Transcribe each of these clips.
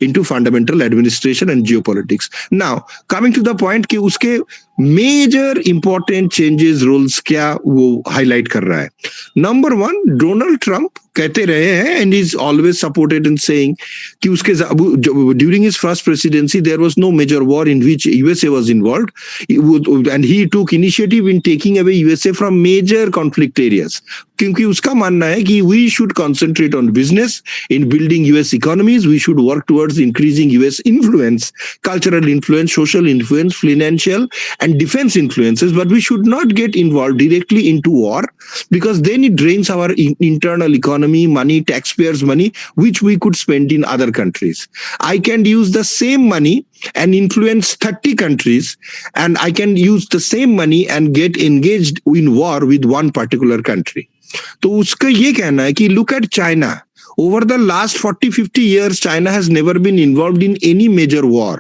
into fundamental administration and geopolitics. Now, coming to the point कि उसके major important changes rules क्या वो highlight कर रहा है. नंबर वन, डोनाल्ड ट्रंप कहते रहे हैं and is always supported in saying कि उसके during his first presidency there was no major war in which USA was involved and he took initiative in taking away USA from major conflict areas, क्योंकि उसका मानना है कि we should concentrate on business in building US economies, we should work towards increasing US influence, cultural influence, social influence, financial and defense influences, but we should not get involved directly into war because then it drains our internal economy, money, taxpayers' money, which we could spend in other countries. I can use the same money and influence 30 countries, and I can use the same money and get engaged in war with one particular country. तो उसका ये कहना है कि look at China. Over the last 40-50 years, China has never been involved in any major war.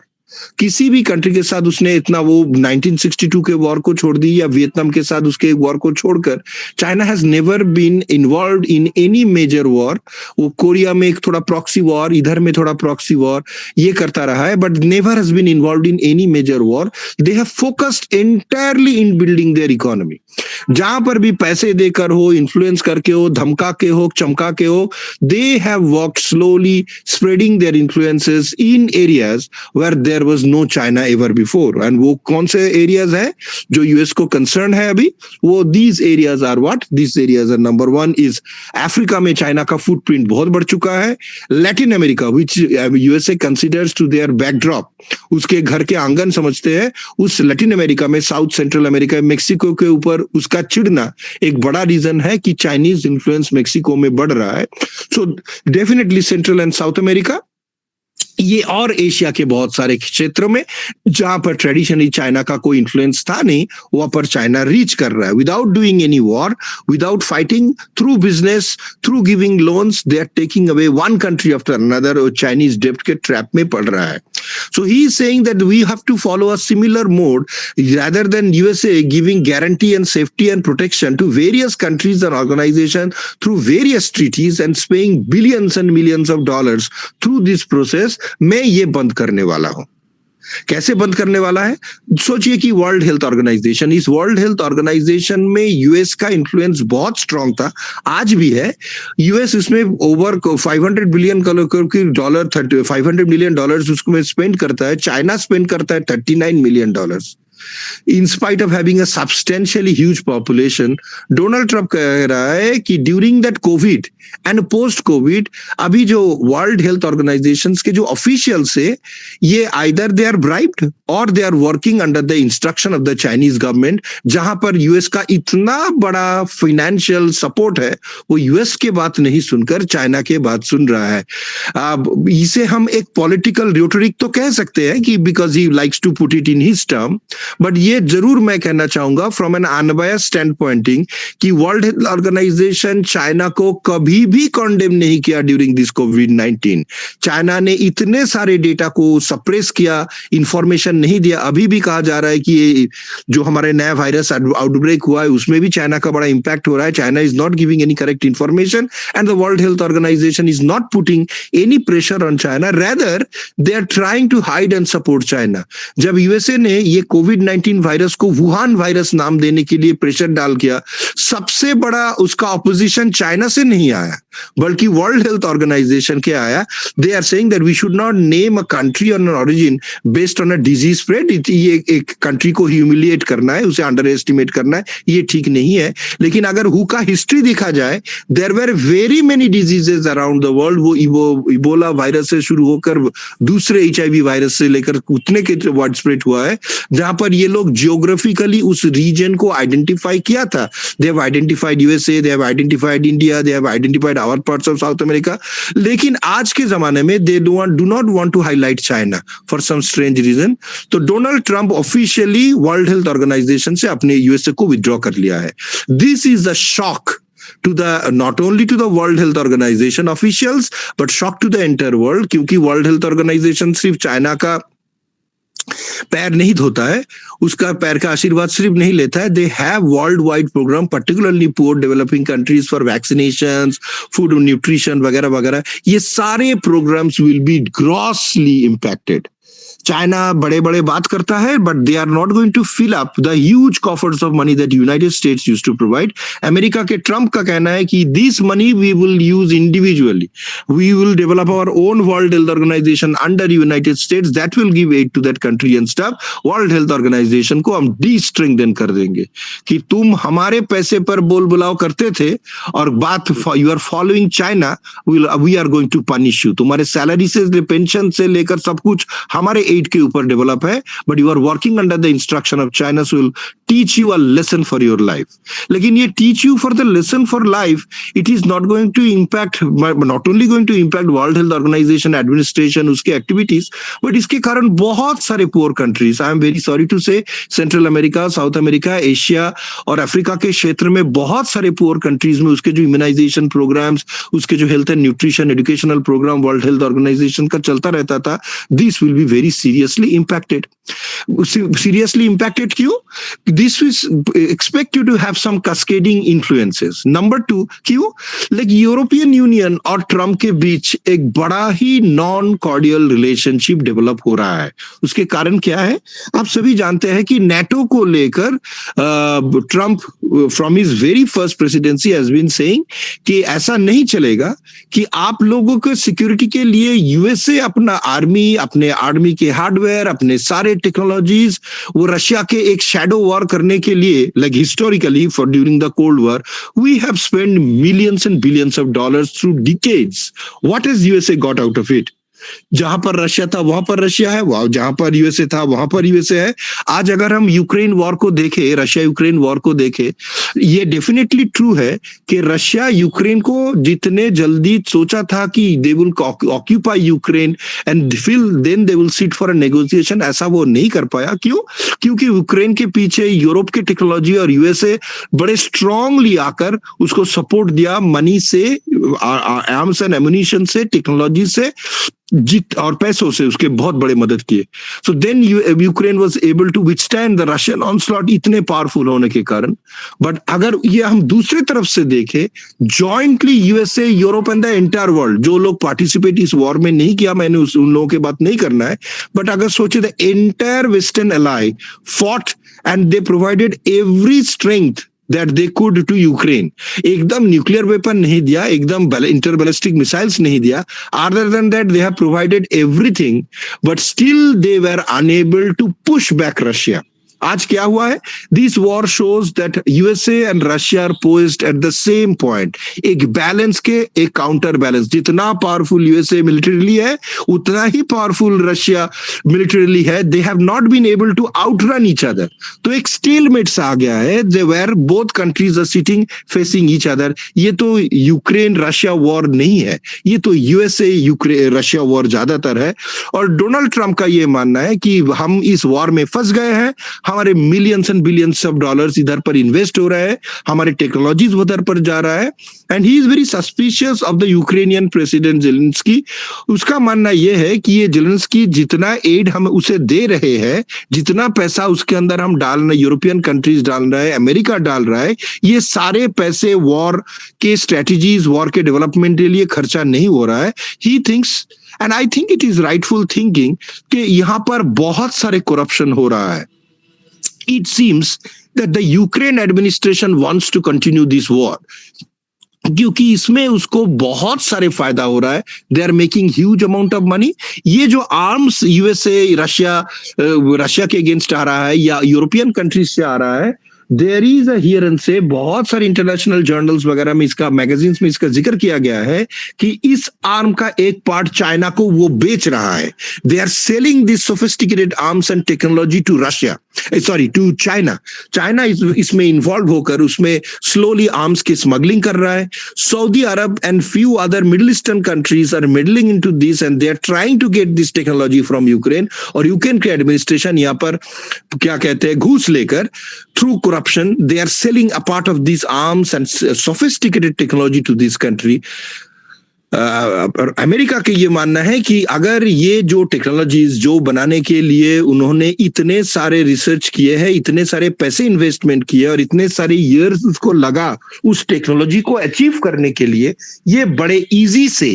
किसी भी country के साथ उसने इतना वो 1962 के वॉर को छोड़ दी या वियतनाम के साथ उसके वॉर को छोड़कर China has never been involved in any major war. वो कोरिया में एक थोड़ा प्रॉक्सी वॉर, इधर में थोड़ा प्रॉक्सी वॉर ये करता रहा है, but never has been involved in any major war. They have focused entirely in building their economy. जहां पर भी पैसे देकर हो, इन्फ्लुएंस करके हो, धमका के हो, चमका के हो, they have worked slowly spreading their influences in areas where there was no China ever before. And वो कौन से एरियाज है जो यूएस को कंसर्न है अभी? वो these areas are what? These areas are number one is Africa में चाइना का फुटप्रिंट बहुत बढ़ चुका है. Latin America which USA considers to their backdrop, उसके घर के आंगन समझते हैं, उस लैटिन अमेरिका में, साउथ सेंट्रल अमेरिका, मेक्सिको के ऊपर उसका चिढ़ना एक बड़ा रीजन है कि चाइनीज इन्फ्लुएंस मेक्सिको में बढ़ रहा है. So definitely central and south America ये और एशिया के बहुत सारे क्षेत्रों में जहां पर ट्रेडिशनली चाइना का कोई इन्फ्लुएंस था नहीं, वहां पर चाइना रीच कर रहा है without doing any war, without fighting, through business, through giving loans. They are taking away one country after another और चाइनीज डेब्ट के ट्रैप में पड़ रहा है. So he is saying that we have to follow a similar mode rather than USA giving guarantee and safety and protection to various countries and organizations through various treaties and paying billions and millions of dollars through this process. मैं ये बंद करने वाला हूं. कैसे बंद करने वाला है? सोचिए कि वर्ल्ड हेल्थ ऑर्गेनाइजेशन, इस वर्ल्ड हेल्थ ऑर्गेनाइजेशन में यूएस का इन्फ्लुएंस बहुत स्ट्रांग था, आज भी है. यूएस इसमें over 500 billion dollar, 500 million dollars उसको स्पेंड करता है. चाइना स्पेंड करता है 39 million dollars. In spite of having a substantially huge population, Donald Trump कह रहा है कि during that Covid and post Covid अभी जो वर्ल्ड हेल्थ ऑर्गेनाइजेशंस के जो ऑफिशियल्स है, ये आइदर दे आर ब्राइब्ड और they are working under the instruction of the Chinese government. जहां पर यूएस का इतना बड़ा फाइनेंशियल सपोर्ट है, वो यूएस के बात नहीं सुनकर चाइना के बात सुन रहा है. इसे हम एक पॉलिटिकल रिटोरिक तो कह सकते हैं कि because he likes to put it in his term, but ये जरूर मैं कहना चाहूंगा from an unbiased stand pointing कि वर्ल्ड हेल्थ ऑर्गेनाइजेशन चाइना को कभी भी कॉन्डेम नहीं किया ड्यूरिंग दिस कोविड-19. चाइना ने इतने सारे डेटा को सप्रेस किया, इंफॉर्मेशन नहीं दिया. अभी भी कहा जा रहा है कि ये जो हमारे नया वायरस आउटब्रेक हुआ है उसमें भी चाइना का बड़ा इंपैक्ट हो रहा है. China is not giving any correct information and the World Health Organization is not putting any pressure on China, rather they are trying to hide and support China. जब यूएसए ने ये कोविड-19 virus को Wuhan virus नाम देने के लिए pressure डाल किया, सबसे बड़ा उसका ऑपोजिशन चाइना से नहीं आया बल्कि वर्ल्ड हेल्थ ऑर्गेनाइजेशन के आया. They are saying that we should not name a country on an origin based on a disease spread. ये एक कंट्री को ह्यूमिलिएट करना है, उसे अंडर एस्टिमेट करना है, ये ठीक नहीं है. लेकिन अगर हु का हिस्ट्री देखा जाए, there were very many diseases around the world. वो इबोला वायरस से शुरू होकर दूसरे HIV वायरस से लेकर उतने के वाइड स्प्रेड हुआ है जहां पर ये लोग जियोग्राफिकली उस रीजन को आइडेंटिफाई किया था. They have identified USA, they have identified India, they have identified our parts of South America. लेकिन आज के जमाने में they do not want to highlight China for some strange reason. तो Donald Trump officially World Health Organization से अपने USA को withdraw कर लिया है. This is the shock to the not only to the World Health Organization officials but shock to the entire world, क्योंकि World Health Organization सिर्फ China का पैर नहीं धोता है, उसका पैर का आशीर्वाद सिर्फ नहीं लेता है, they have world wide program particularly poor developing countries for vaccinations, food nutrition वगैरह वगैरह। ये सारे programs will be grossly impacted. China बड़े बड़े बात करता है, but they are not going to fill up the huge coffers of money that United States used to provide. America के ट्रम्प का कहना है कि this money we will use individually, we will develop our own world Health Organization under United States that will give aid to that country and stuff. World Health Organization को हम D-strengthen कर देंगे कि तुम हमारे पैसे पर बोल बुलाव करते थे और बात you are following China, we are going to punish you. तुम्हारे सैलरी से पेंशन से लेकर सब कुछ हमारे एड के ऊपर डेवलप है, but you are working under the instruction of China, so will teach you a lesson for your life. लेकिन ये teach you for the lesson for life, it is not going to impact, not only going to impact World Health Organization administration, उसके activities, but इसके कारण बहुत सारे poor countries, I am very sorry to say, Central America, South America, Asia और Africa के क्षेत्र में बहुत सारे पुअर कंट्रीज में उसके जो इम्यूनाइजेशन प्रोग्राम्स, उसके जो health and nutrition educational program World Health Organization का चलता रहता था, this will be very seriously impacted. Seriously impacted क्यों? This is expected to have some cascading influences. Number 2, क्यों? Like यूरोपियन यूनियन और ट्रम्प के बीच एक बड़ा ही नॉन कॉर्डियल रिलेशनशिप डेवलप हो रहा है। उसके कारण क्या है? आप सभी जानते हैं कि नेटो को लेकर Trump from his very first presidency has been saying कि ऐसा नहीं चलेगा कि आप लोगों के सिक्योरिटी के लिए यूएसए अपना आर्मी, अपने आर्मी के हार्डवेयर, अपने सारे टेक्नोलॉजीज वो रशिया के एक शैडो वॉर करने के लिए, like historically for during the cold war we have spend millions and billions of dollars through decades. What has USA got out of it? जहां पर रशिया था वहां पर रशिया है, जहां पर यूएसए था वहां पर यूएसए है। आज अगर हम यूक्रेन वॉर को देखें, रशिया यूक्रेन वॉर को देखें, ये डेफिनेटली ट्रू है कि रशिया यूक्रेन को जितने जल्दी सोचा था कि they will occupy Ukraine and then they will sit for a negotiation, ऐसा वो नहीं कर पाया। क्यों? क्योंकि यूक्रेन के पीछे यूरोप की टेक्नोलॉजी और यूएसए बड़े स्ट्रांगली आकर उसको सपोर्ट दिया, मनी से, आर्म्स एंड एमुनिशन से, टेक्नोलॉजी से, जीत और पैसों से उसके बहुत बड़े मदद किए। So then Ukraine was able to withstand the Russian onslaught इतने पावरफुल होने के कारण। बट अगर ये हम दूसरे तरफ से देखें, jointly USA, Europe and the entire world, जो लोग पार्टिसिपेट इस वॉर में नहीं किया, मैंने उन लोगों की बात नहीं करना है, बट अगर सोचे the entire western ally fought and they provided every strength that they could to Ukraine. एकदम न्यूक्लियर वेपन नहीं दिया, एकदम इंटरबैलिस्टिक मिसाइल्स नहीं दिया, other than that they have provided everything, but still they were unable to push back Russia. आज क्या हुआ है? This war shows that USA and Russia are poised at the same point, एक बैलेंस के, एक counter balance. जितना powerful USA militarily है उतना ही पावरफुल रशिया मिलिटरीली है। They have not been able to outrun each other. तो एक स्टेलमेट सा आ गया है, they where both countries are sitting facing each other. ये तो यूक्रेन रशिया वॉर नहीं है, ये तो यूएसए यूक्रेन रशिया वॉर ज्यादातर है। और डोनाल्ड ट्रंप का ये मानना है कि हम इस वॉर में फंस गए हैं, हमारे millions and billions of dollars इधर पर इन्वेस्ट हो रहा है, हमारे टेक्नोलॉजीज उधर पर जा रहा है, and he is very suspicious of the Ukrainian president Zelensky. उसका मानना यह है कि ये जेलेंस्की जितना एड हम उसे दे रहे हैं, जितना पैसा उसके अंदर हम डाल रहे, यूरोपियन कंट्रीज डाल रहा है, अमेरिका डाल रहा है, ये सारे पैसे वॉर के स्ट्रेटेजीज, वॉर के डेवलपमेंट के लिए खर्चा नहीं हो रहा है। He thinks, and I think it is rightful thinking, कि यहां पर बहुत सारे करप्शन हो रहा है। It seems that the Ukraine administration wants to continue this war, क्योंकि इसमें उसको बहुत सारे फायदा हो रहा है। They are making huge amount of money. ये जो आर्म्स यूएसए रशिया के अगेंस्ट आ रहा है या यूरोपियन कंट्रीज से आ रहा है, there is a here and say, बहुत सारे इंटरनेशनल जर्नल्स वगैरह में इसका, मैगजीन्स में इसका जिक्र किया गया है कि इस आर्म का एक पार्ट चाइना को वो बेच रहा है। They are selling this sophisticated arms and technology to Russia, sorry to China. China इसमें इन्वॉल्व होकर उसमें स्लोली आर्म्स की स्मगलिंग कर रहा है। Saudi Arabia and few other middle eastern countries are middling into this and they are trying to get this technology from Ukraine. और Ukraine के administration यहाँ पर क्या कहते हैं, घूस लेकर through corruption they are selling a part of these arms and sophisticated technology to this country. America के ये मानना है कि अगर ये जो टेक्नोलॉजीज जो बनाने के लिए उन्होंने इतने सारे रिसर्च किए हैं, इतने सारे पैसे इन्वेस्टमेंट किए और इतने सारे इयर्स उसको लगा उस टेक्नोलॉजी को अचीव करने के लिए, ये बड़े इजी से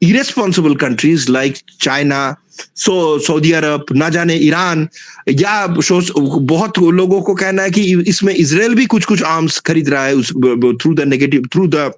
irresponsible countries like China, Saudi Arabia, ना जाने ईरान, या बहुत लोगों को कहना है कि इसमें इजराइल भी कुछ कुछ आर्म्स खरीद रहा है उस थ्रू द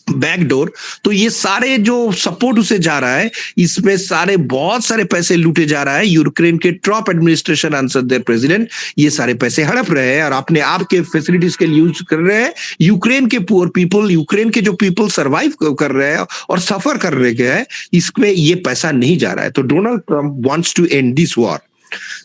बैकडोर। तो ये सारे जो सपोर्ट उसे जा रहा है, इसमें सारे बहुत सारे पैसे लूटे जा रहा है। यूक्रेन के Trump administration answer their president ये सारे पैसे हड़प रहे हैं और अपने आप के फैसिलिटीज के लिए यूज कर रहे हैं। यूक्रेन के पुअर पीपल, यूक्रेन के जो पीपल सर्वाइव कर रहे हैं और सफर कर रहे हैं, इसमें ये पैसा नहीं जा रहा है। तो Donald Trump wants to end this war.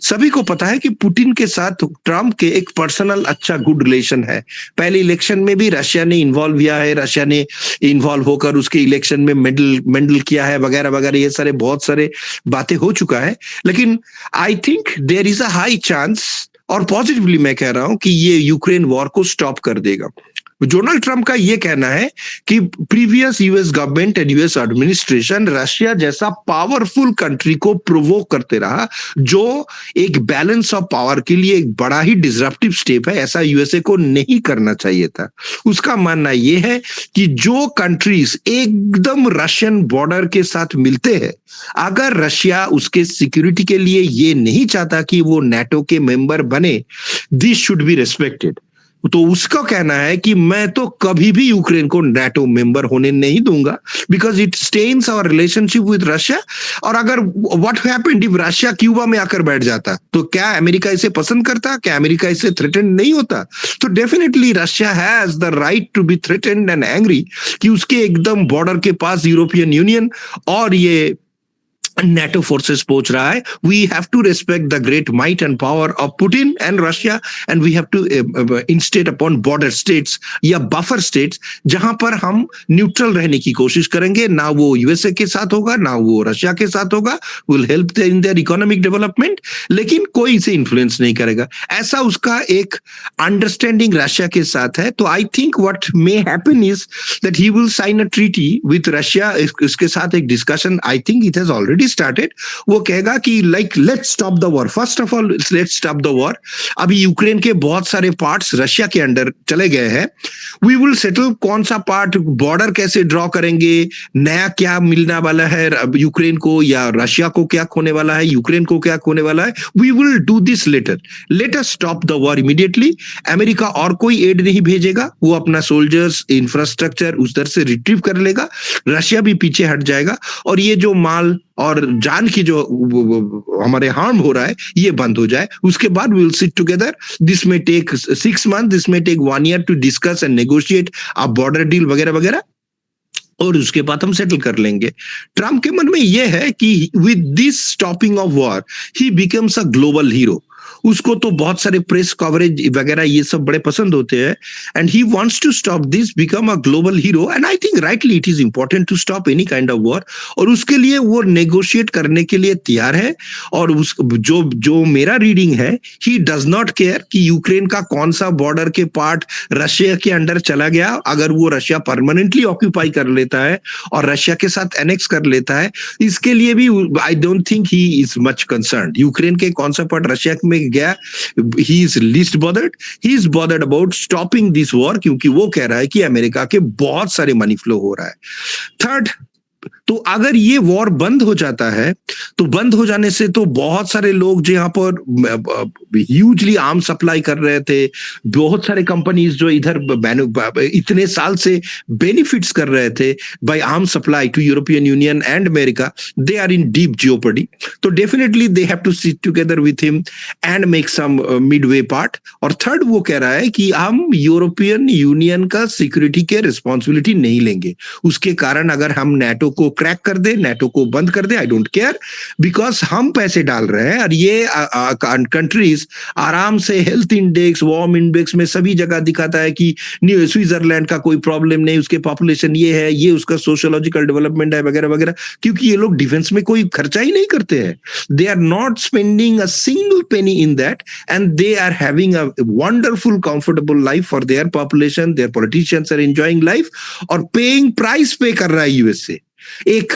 सभी को पता है कि पुतिन के साथ ट्रम्प के एक पर्सनल अच्छा गुड रिलेशन है। पहले इलेक्शन में भी रशिया ने इन्वॉल्व किया है, रशिया ने इन्वॉल्व होकर उसके इलेक्शन में मेडल किया है वगैरह वगैरह, ये सारे बहुत सारे बातें हो चुका है। लेकिन I think there is a high chance, और पॉजिटिवली मैं कह रहा हूं कि ये यूक्रेन वॉर को स्टॉप कर देगा। डोनाल्ड ट्रम्प का यह कहना है कि previous US government and US administration Russia जैसा पावरफुल कंट्री को प्रोवोक करते रहा, जो एक बैलेंस ऑफ पावर के लिए एक बड़ा ही डिसरप्टिव स्टेप है। ऐसा यूएसए को नहीं करना चाहिए था। उसका मानना यह है कि जो कंट्रीज एकदम रशियन बॉर्डर के साथ मिलते हैं, अगर रशिया उसके सिक्योरिटी के लिए ये नहीं चाहता कि वो नेटो के मेंबर बने, दिस शुड बी रेस्पेक्टेड। तो उसका कहना है कि मैं तो कभी भी यूक्रेन को नाटो मेंबर होने नहीं दूंगा, because it stains our relationship with Russia. और अगर what happened if Russia Cuba में आकर बैठ जाता, तो क्या अमेरिका इसे पसंद करता? क्या अमेरिका इसे थ्रेटेंड नहीं होता? तो definitely Russia has the right to be threatened and angry कि उसके एकदम बॉर्डर के पास यूरोपियन यूनियन और ये NATO forces पहुंच रहा है। We have to respect the great might and power of Putin and Russia, and we have to instate upon border states या buffer states जहां पर हम न्यूट्रल रहने की कोशिश करेंगे। ना वो यूएसए के साथ होगा, ना वो रशिया के साथ होगा। Will help in their economic development, लेकिन कोई इसे इन्फ्लुएंस नहीं करेगा। ऐसा उसका एक अंडरस्टैंडिंग रशिया के साथ है। तो I think what may happen is that he will sign a treaty with Russia. इसके साथ एक discussion I think it has already started. वो कहेगा कि like let's stop the war, first of all let's stop the war. अभी Ukraine के बहुत सारे पार्ट्स रशिया के अंडर चले गए हैं। वी विल सेटल कौन सा पार्ट, बॉर्डर कैसे ड्रॉ करेंगे, नया क्या मिलने वाला है यूक्रेन को, या रशिया को क्या खोने वाला है, यूक्रेन को क्या खोने वाला है। We will do this later. Let us stop the war immediately. America और कोई एड नहीं भेजेगा, वो अपना सोल्जर्स इंफ्रास्ट्रक्चर उधर से रिट्रीव कर लेगा। रशिया भी पीछे हट जाएगा और ये जो माल और जान की जो हमारे हार्म हो रहा है ये बंद हो जाए। उसके बाद we will sit together. This may take 6 months, this may take 1 year to discuss and negotiate a border deal वगैरह वगैरह, और उसके बाद हम सेटल कर लेंगे। ट्रम्प के मन में यह है कि with this stopping of war he becomes a global hero. उसको तो बहुत सारे प्रेस कवरेज वगैरह ये सब बड़े पसंद होते हैं, and he wants to stop this, become a global hero. And I think rightly it is important to stop any kind of war, और उसके लिए वो नेगोशिएट करने के लिए तैयार है। और उस जो मेरा रीडिंग है, ही डज नॉट केयर कि यूक्रेन का कौन सा बॉर्डर के पार्ट रशिया के अंडर चला गया। अगर वो रशिया परमानेंटली ऑक्यूपाई कर लेता है और रशिया के साथ एनेक्स कर लेता है, इसके लिए भी आई don't think he is much concern. Ukraine के कौन सा पार्ट रशिया में गया, he is least bothered. He is bothered about stopping this war, क्योंकि वो कह रहा है कि अमेरिका के बहुत सारे मनी फ्लो हो रहा है। थर्ड, तो अगर ये वॉर बंद हो जाता है, तो बंद हो जाने से तो बहुत सारे लोग जो यहाँ पर ह्यूजली आर्म सप्लाई कर रहे थे, बहुत सारे कंपनीज जो इधर इतने साल से बेनिफिट्स कर रहे थे by arm supply to European Union and America, they are in deep jeopardy. तो definitely they have to sit together with him and make some midway part. और थर्ड, वो कह रहा है कि हम यूरोपियन यूनियन का सिक्योरिटी के रिस्पॉन्सिबिलिटी नहीं लेंगे। उसके कारण अगर हम नेटो को क्रैक कर दे, नेटो को बंद कर दे, आई डोंट केयर, बिकॉज हम पैसे डाल रहे हैं और ये कंट्रीज आराम से हेल्थ इंडेक्स, वार्म इंडेक्स में सभी जगह दिखाता है कि स्विट्जरलैंड का कोई प्रॉब्लम नहीं, उसके पॉपुलेशन ये है, ये उसका सोशियोलॉजिकल डेवलपमेंट है वगैरह वगैरह, क्योंकि ये लोग डिफेंस में कोई खर्चा ही नहीं करते हैं. They are not spending a single penny in that and they are having a wonderful comfortable life for their population. Their politicians are enjoying life और पेइंग प्राइस पे कर रहा है यूएसए. एक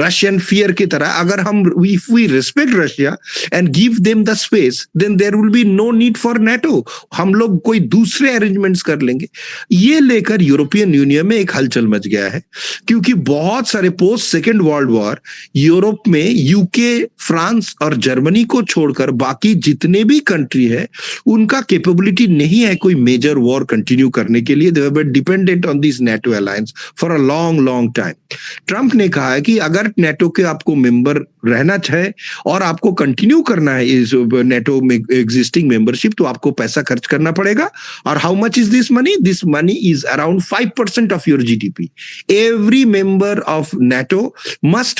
रशियन फियर की तरह. अगर हम if we respect Russia and give them the space, then there will be no need for NATO. हम लोग कोई दूसरे अरेंजमेंट्स कर लेंगे. ये लेकर यूरोपियन यूनियन में एक हलचल मच गया है, क्योंकि बहुत सारे post second world war Europe में यूके, फ्रांस और जर्मनी को छोड़कर बाकी जितने भी कंट्री है उनका कैपेबिलिटी नहीं है कोई मेजर वॉर कंटिन्यू करने के लिए. They were dependent on this NATO alliance for a long long time. Trump ने कहा है कि अगर नेटो के आपको मेंबर रहना चाहे और आपको कंटिन्यू करना है इस नेटो में एग्जिस्टिंग मेंबरशिप, तो आपको पैसा खर्च करना पड़ेगा. और how much is this money? This money is around 5% of your GDP. Every member of NATO must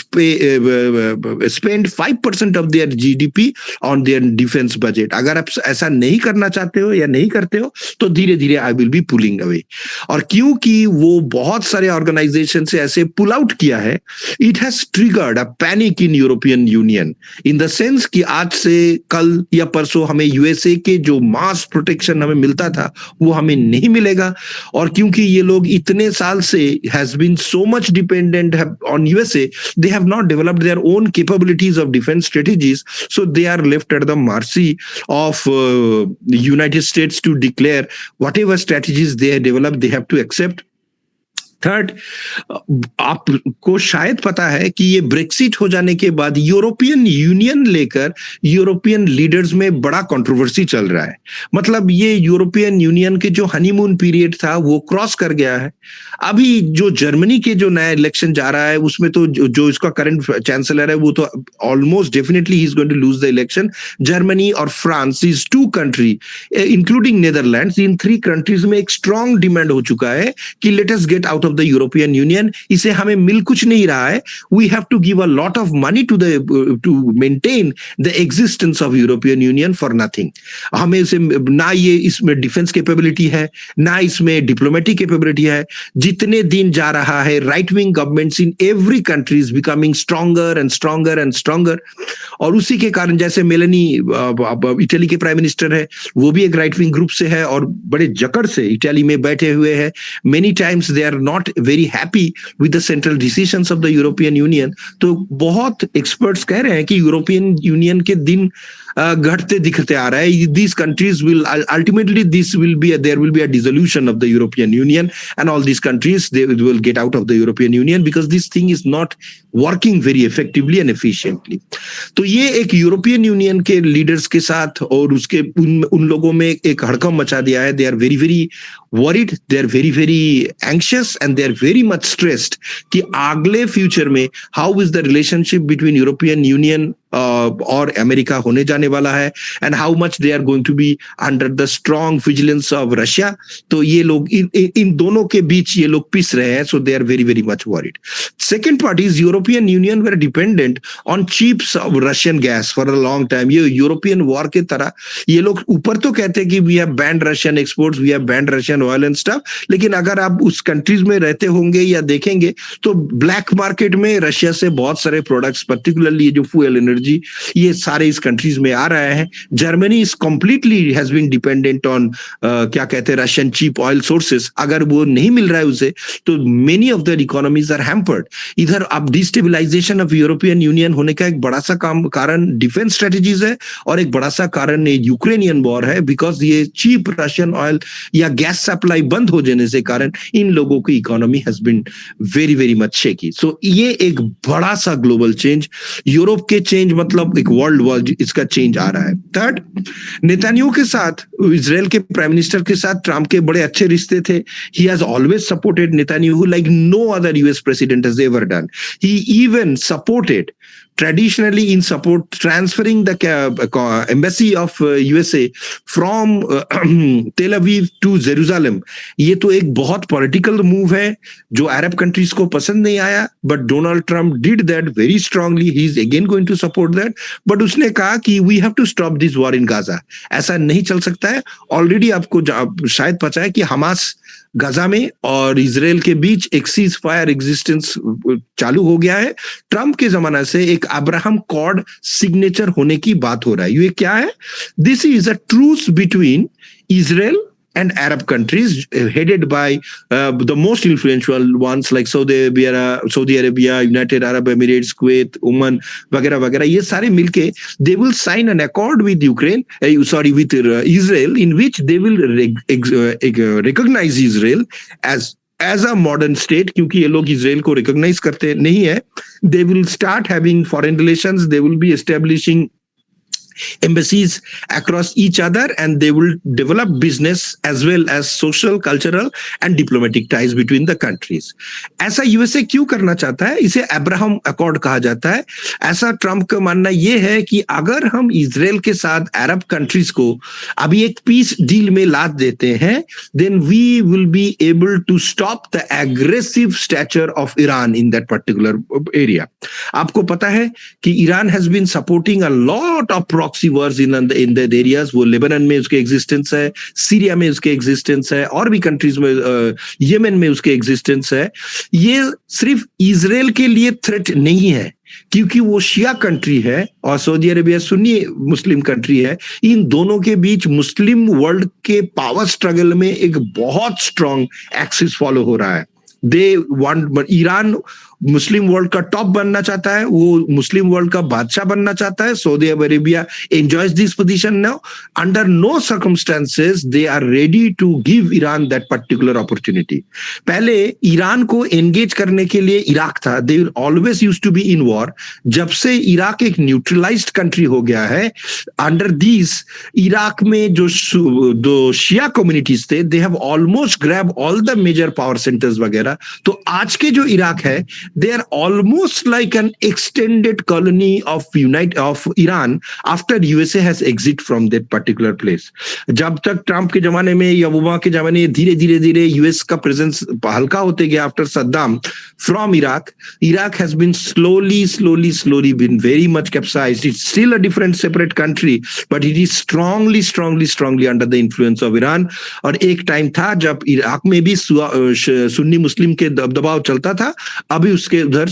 spend 5% of their GDP on their defence budget. अगर आप ऐसा नहीं करना चाहते हो या नहीं करते हो तो धीरे धीरे I will be pulling away. और क्योंकि वो बहुत सारे ऑर्गेनाइजेशन से ऐसे पुल आउट किया है, it has triggered a panic in European union in the sense कि आज से कल या परसों हमें यूएसए के जो मास प्रोटेक्शन हमें मिलता था वो हमें नहीं मिलेगा. और क्योंकि ये लोग इतने साल से has been so much dependent on USA, they have not developed their own capabilities of defence strategies, so they are left at the mercy of United States to declare whatever strategies they have developed, they have to accept. Third, आपको शायद पता है कि ये Brexit हो जाने के बाद यूरोपियन यूनियन लेकर यूरोपियन लीडर्स में बड़ा कंट्रोवर्सी चल रहा है. मतलब ये यूरोपियन यूनियन के जो हनीमून पीरियड था वो क्रॉस कर गया है. अभी जो जर्मनी के जो नया इलेक्शन जा रहा है उसमें तो जो इसका करंट चांसलर है वो तो almost definitely he is going to lose the election. Germany और France, is two country including Netherlands, in 3 countries में एक स्ट्रॉन्ग डिमांड हो चुका है कि let us get out of the European Union. इसे हमें मिल कुछ नहीं रहा है. We have to give a lot of money to maintain the existence of European Union for nothing. हमें इसे ना ये इसमें डिफेंस कैपेबिलिटी है ना इसमें डिप्लोमेटिक कैपेबिलिटी है. जितने दिन जा रहा है right wing governments in every country is becoming stronger and stronger and stronger. और उसी के कारण जैसे मेलेनी इटली के प्राइम मिनिस्टर है वो भी एक राइट विंग ग्रुप से है और बड़े जकड़ से इटली में बैठे हुए हैं. Many times they are not very happy with the central decisions of the European Union. तो बहुत experts कह रहे हैं कि यूरोपियन यूनियन के दिन घटते दिखते आ रहा है. These countries will ultimately there will be a dissolution of the European Union and all these countries they will get out of the European Union because this thing is not working very effectively and efficiently. तो ये एक European union के leaders के साथ और उसके उन लोगों में एक हड़कंप मचा दिया है. They are very very worried, they are very very anxious and they are very much stressed कि अगले फ्यूचर में how is the relationship between European Union और अमेरिका होने जाने वाला है and how much they are going to be under the strong vigilance of Russia. तो ये लोग इन दोनों के बीच ये लोग पिस रहे हैं. So they are very very much worried. Second part is European Union were dependent on cheap Russian gas for a long time. ये यूरोपियन वॉर के तरह ये लोग ऊपर तो कहते हैं कि we have banned Russian exports, we have banned Russian oil and stuff, लेकिन अगर आप उस कंट्रीज में रहते होंगे या देखेंगे तो ब्लैक मार्केट में रशिया से बहुत सारे प्रोडक्ट्स, पर्टिकुलरली जो फ्यूल एनर्जी, ये सारे इस कंट्रीज में आ रहे हैं. Germany is completely has been dependent on क्या कहते हैं रशियन चीप ऑयल सोर्सेस. अगर वो नहीं मिल रहा है उसे तो many of their economies are hampered. इधर अब डिस्टेबलाइजेशन ऑफ यूरोपियन यूनियन होने का एक बड़ा सा कारण डिफेंस स्ट्रेटजीज है और एक बड़ा सा कारण यूक्रेनियन वॉर है. बिकॉज ये चीप रशियन ऑयल या गैस सप्लाई बंद हो जाने से कारण इन लोगों की economy has been very very much shaky. So ये एक बड़ा सा ग्लोबल चेंज, यूरोप के चेंज मतलब एक वर्ल्ड वॉर इसका चेंज आ रहा है. थर्ड, नेतन्याहू के साथ, इजराइल के प्राइम मिनिस्टर के साथ ट्रम्प के बड़े अच्छे रिश्ते थे. He has always supported Netanyahu like no other US president has ever done. He even supported traditionally in support transferring the embassy of USA from Tel Aviv to Jerusalem. ये तो एक बहुत पॉलिटिकल मूव है जो अरब countries को पसंद नहीं आया, but Donald Trump did that very strongly. He is again going to support that, but उसने कहा कि we have to stop this war in Gaza. ऐसा नहीं चल सकता है. ऑलरेडी आपको शायद पता है कि हमास गाजा में और इजराइल के बीच एक सीज फायर एग्जिस्टेंस चालू हो गया है. ट्रम्प के जमाना से एक अब्राहम कॉर्ड सिग्नेचर होने की बात हो रहा है. ये क्या है? This is a truce between Israel and Arab countries headed by the most influential ones like Saudi Arabia, United Arab Emirates, Kuwait, Oman, वगैरह वगैरह. ये सारे मिलके they will sign an accord with with Israel, in which they will recognize Israel as a modern state, क्योंकि ये लोग Israel को recognise करते नहीं है. They will start having foreign relations. They will be establishing embassies across each other, and they will develop business as well as social, cultural and diplomatic ties between the countries. ऐसा USA क्यों करना चाहता है? इसे Abraham accord कहा जाता है. ऐसा ट्रम्प का मानना यह है कि अगर हम इजराइल के साथ अरब कंट्रीज को अभी एक पीस डील में लाद देते हैं, then we will be able to stop the aggressive stature of Iran in that particular area. आपको पता है कि Iran has been supporting a lot of proxy wars in that areas. वो लेबनान में उसके एग्जिस्टेंस है, सीरिया में उसके एग्जिस्टेंस है, और भी कंट्रीज में, यमन में उसके एग्जिस्टेंस है. ये सिर्फ इजराइल के लिए थ्रेट नहीं है क्योंकि वो शिया कंट्री है और Saudi Arabia Sunni Muslim country है. इन दोनों के बीच मुस्लिम वर्ल्ड के पावर स्ट्रगल में एक बहुत स्ट्रॉन्ग एक्सिस फॉलो हो रहा है. They want, Iran Muslim world का टॉप बनना चाहता है, वो मुस्लिम वर्ल्ड का बादशाह बनना चाहता है. Saudi Arabia enjoys this position now. Under no circumstances they are ready to give Iran that particular opportunity. पहले ईरान को एंगेज करने के लिए इराक था. They always used to be in war. जब से इराक एक न्यूट्रलाइज्ड कंट्री हो गया है, अंडर दिस इराक में जो शिया कम्युनिटीज थे, they have almost grab all the major power centres वगैरह. तो आज के जो इराक है, they are almost like an extended colony of Iran after USA has exit from that particular place. जब तक ट्रम्प के जमाने में या ओबामा के जमाने में धीरे-धीरे यूएस का प्रेजेंस हल्का होते गया after Saddam from Iraq has been slowly been very much capsized. It's still a different separate country, but it is strongly under the influence of Iran. और एक टाइम था जब इराक में भी सुन्नी मुस्लिम के दबाव चलता था. अभी उसके उधर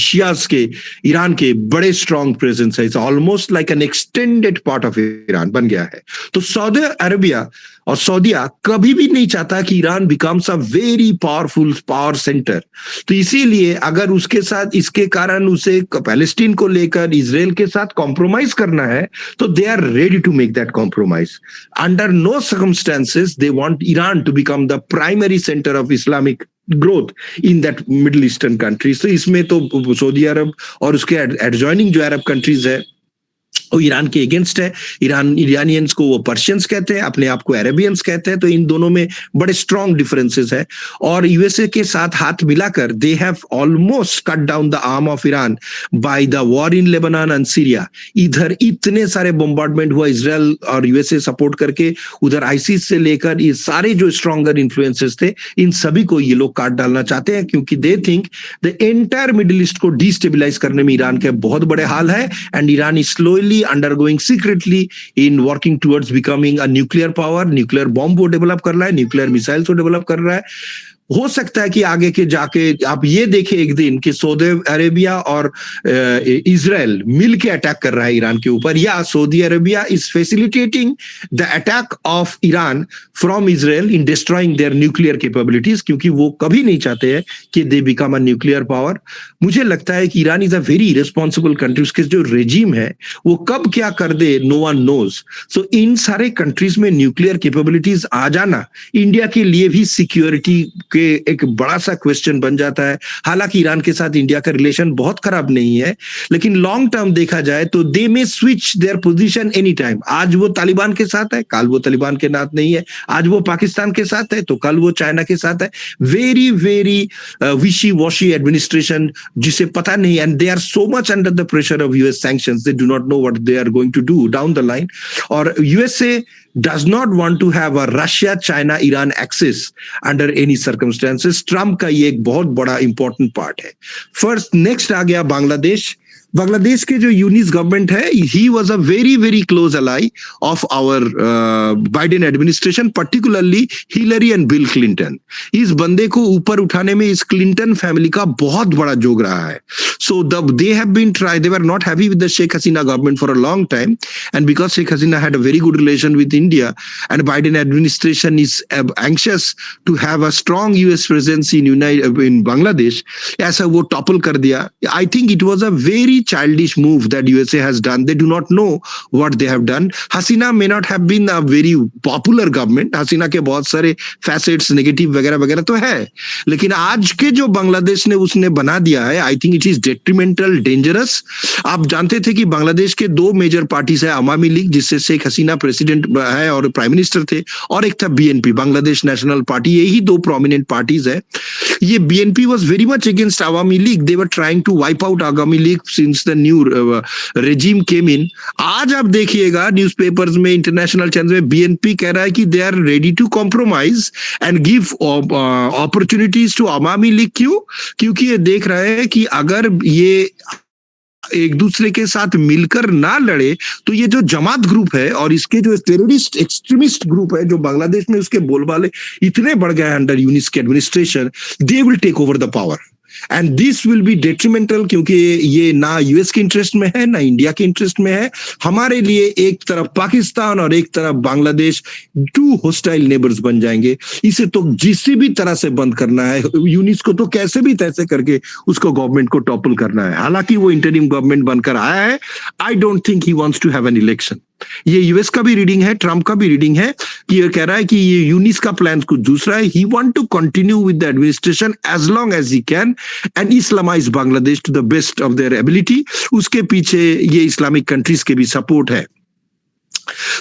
शियास के ईरान के बड़े स्ट्रॉन्ग प्रेजेंस है. It's almost like an extended part of Iran बन गया है. तो सऊदी अरेबिया और सऊदिया कभी भी नहीं चाहता कि Iran becomes a very powerful power centre. तो इसीलिए अगर उसके साथ इसके कारण उसे पैलेस्टीन को लेकर इजराइल के साथ कॉम्प्रोमाइज करना है, तो they are ready to make that compromise. Under no circumstances they want Iran to become the primary centre of Islamic growth in that middle eastern countries. तो इसमें तो सऊदी अरब और उसके एडजॉइनिंग जो अरब कंट्रीज है वो ईरान के अगेंस्ट है. इरानियंस को वो पर्शियंस कहते हैं, अपने आप को अरेबियंस कहते हैं. तो इन दोनों में बड़े स्ट्रॉन्ग डिफरेंसेस है. और यूएसए के साथ हाथ मिलाकर दे have almost cut down the arm of Iran by the war in Lebanon and Syria. इधर इतने सारे बॉम्बार्डमेंट हुआ इजराइल और यूएसए सपोर्ट करके, उधर आईसिस से लेकर ये सारे जो स्ट्रॉन्गर इन्फ्लुएंसेस थे, इन सभी को ये लोग काट डालना चाहते हैं, क्योंकि they think the entire middle east को डिस्टेबलाइज करने में ईरान के बहुत बड़े हाल है. And Iran is slowly undergoing secretly in working towards becoming a nuclear power. Nuclear bomb वो डेवलप कर रहा है, न्यूक्लियर मिसाइल्स वो डेवलप कर रहा है. हो सकता है कि आगे के जाके आप ये देखें एक दिन कि सऊदी अरेबिया और इजराइल मिलके अटैक कर रहा है ईरान के ऊपर, या Saudi Arabia is facilitating the attack of Iran from Israel in destroying their nuclear capabilities, क्योंकि वो कभी नहीं चाहते हैं कि they become a nuclear power. मुझे लगता है कि Iran is a very irresponsible country. उसके जो रेजिम है वो कब क्या कर दे, नो वन नोज. सो इन सारे कंट्रीज में न्यूक्लियर कैपेबिलिटीज आ जाना इंडिया के लिए भी सिक्योरिटी के पे एक बड़ा सा क्वेश्चन बन जाता है। हालांकि ईरान के साथ इंडिया का रिलेशन बहुत खराब नहीं है, लेकिन लॉन्ग टर्म देखा जाए तो they may switch their position any time. आज वो तालिबान के साथ है, कल वो तालिबान के साथ नहीं है। आज वो पाकिस्तान के साथ है तो कल वो चाइना के साथ है। Very very wishy washy administration, जिसे पता नहीं, and they are so much under the pressure of US sanctions, they do not know what they are going to do down the line. और USA does not want to have a Russia China Iran axis under any circumstances। Trump का ये एक बहुत बड़ा important part है। First next आ गया बांग्लादेश। बांग्लादेश के जो यूनिस गवर्नमेंट है, he was a very very close ally of our Biden administration, particularly Hillary and Bill Clinton. इस बंदे को ऊपर उठाने में इस क्लिंटन फैमिली का बहुत बड़ा जोग रहा है। So they have been try, they were not happy with the Sheikh Hasina government for a long time, and because Sheikh Hasina had a very good relation with India and Biden administration is anxious to have a strong US presence in Bangladesh, ऐसा वो topple कर दिया। I think it was a very childish move that USA has done. They do not know what they have done. Hasina may not have been a very popular government. Hasina के बहुत सारे facets negative वगैरह वगैरह तो है, लेकिन आज के जो बांग्लादेश ने उसने बना दिया है, I think it is detrimental, dangerous। आप जानते थे कि बांग्लादेश के दो मेजर पार्टीज है, अवामी लीग जिससे शेख हसीना प्रेसिडेंट है और प्राइम मिनिस्टर थे, और एक था बीएनपी, बांग्लादेश नेशनल पार्टी। यही दो प्रोमिनेंट पार्टीज है। ये BNP was very much against Awami League. They were trying to wipe out Awami League since the new regime came in। आज आप देखिएगा न्यूज़पेपर्स में, इंटरनेशनल चैनल में, बीएनपी कह रहा है कि they are ready to compromise and give opportunities to Awami League. क्यों? क्योंकि ये देख रहे हैं कि अगर ये एक दूसरे के साथ मिलकर ना लड़े तो ये जो जमात ग्रुप है और इसके जो टेररिस्ट एक्सट्रीमिस्ट ग्रुप है जो बांग्लादेश में उसके बोलबाले इतने बढ़ गए अंडर यूनिस के administration, they will take over the power and this will be detrimental, क्योंकि ये ना यूएस के इंटरेस्ट में है ना इंडिया के इंटरेस्ट में है। हमारे लिए एक तरफ पाकिस्तान और एक तरफ बांग्लादेश, टू होस्टाइल नेबर्स बन जाएंगे। इसे तो जिस भी तरह से बंद करना है, यूनिस को तो कैसे भी तैसे करके उसको गवर्नमेंट को टॉपल करना है। हालांकि वो इंटरिम गवर्नमेंट बनकर आया है। I don't think he wants to have an election. ये यूएस का भी रीडिंग है, ट्रम्प का भी रीडिंग है कि ये कह रहा है कि ये यूनिस का प्लान कुछ दूसरा है। He want to continue with the administration as long as he can and Islamize Bangladesh to the best of their ability. उसके पीछे ये इस्लामिक कंट्रीज के भी सपोर्ट है।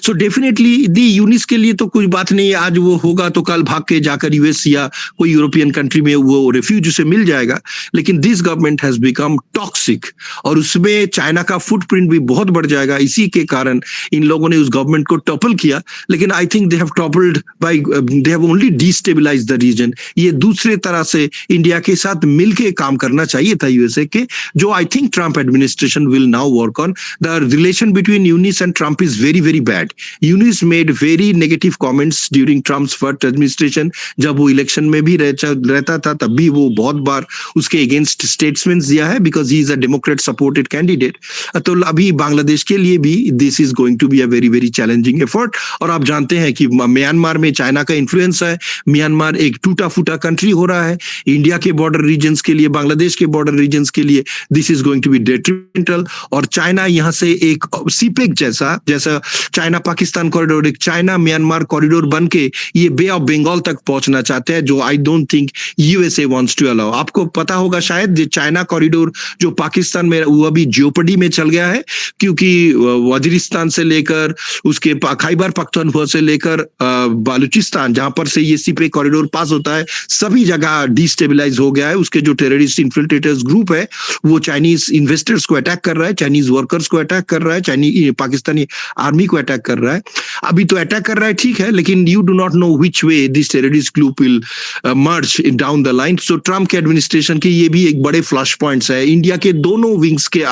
सो डेफिनेटली दी यूनिस के लिए तो कोई बात नहीं है, आज वो होगा तो कल भाग के जाकर यूएस या कोई यूरोपियन कंट्री में वो रेफ्यूज उसे मिल जाएगा। लेकिन this government has become toxic और उसमें चाइना का फुटप्रिंट भी बहुत बढ़ जाएगा। इसी के कारण इन लोगों ने उस गवर्नमेंट को टॉपल किया, लेकिन I think they have toppled by, they have only destabilize the region. ये दूसरे तरह से इंडिया के साथ मिलके काम करना चाहिए था यूएसए के, जो I think Trump administration will now work on. The relation between Yunus and Trump is very very bad। Eunice made very negative comments during Trump's first administration। जब वो इलेक्शन में भी रहता था तब भी वो बहुत बार उसके अगेंस्ट स्टेटमेंट्स दिया है, because he is a democrat supported candidate. तो अभी बांग्लादेश के लिए भी this is going to be a very very challenging effort. और आप जानते हैं कि म्यांमार में चाइना का इन्फ्लुएंस है। म्यांमार एक टूटा फूटा कंट्री हो रहा है। इंडिया के बॉर्डर रीजन्स के लिए, बांग्लादेश के बॉर्डर रीजन्स के लिए this is going to be detrimental. और चाइना यहाँ से एक सीपेक जैसा चाइना पाकिस्तान कॉरिडोर, एक चाइना म्यांमार कॉरिडोर बन के ये बे ऑफ बंगाल तक पहुंचना चाहते हैं, जो I don't think USA wants to allow. आपको पता होगा शायद, ये चाइना कॉरिडोर जो पाकिस्तान में, वो अभी जियोपर्डी में चल गया है, क्योंकि वजीरिस्तान से लेकर उसके खैबर पख्तूनख्वा से लेकर बालूचिस्तान, जहां पर से ये सीपे कॉरिडोर पास होता है, सभी जगह डिस्टेबलाइज हो गया है। उसके जो टेररिस्ट इन्फिल्ट्रेटर्स ग्रुप है वो चाइनीज इन्वेस्टर्स को अटैक कर रहा है, चाइनीज वर्कर्स को अटैक कर रहा है, चाइनीज पाकिस्तानी आर्मी को अटैक कर रहा है। अभी तो अटैक कर रहा है, ठीक है, लेकिन you do not know which way this terrorist group will merge in down the line. So Trump के एडमिनिस्ट्रेशन के ये भी एक बड़े फ्लैश पॉइंट्स है। इंडिया के दोनों विंग्स के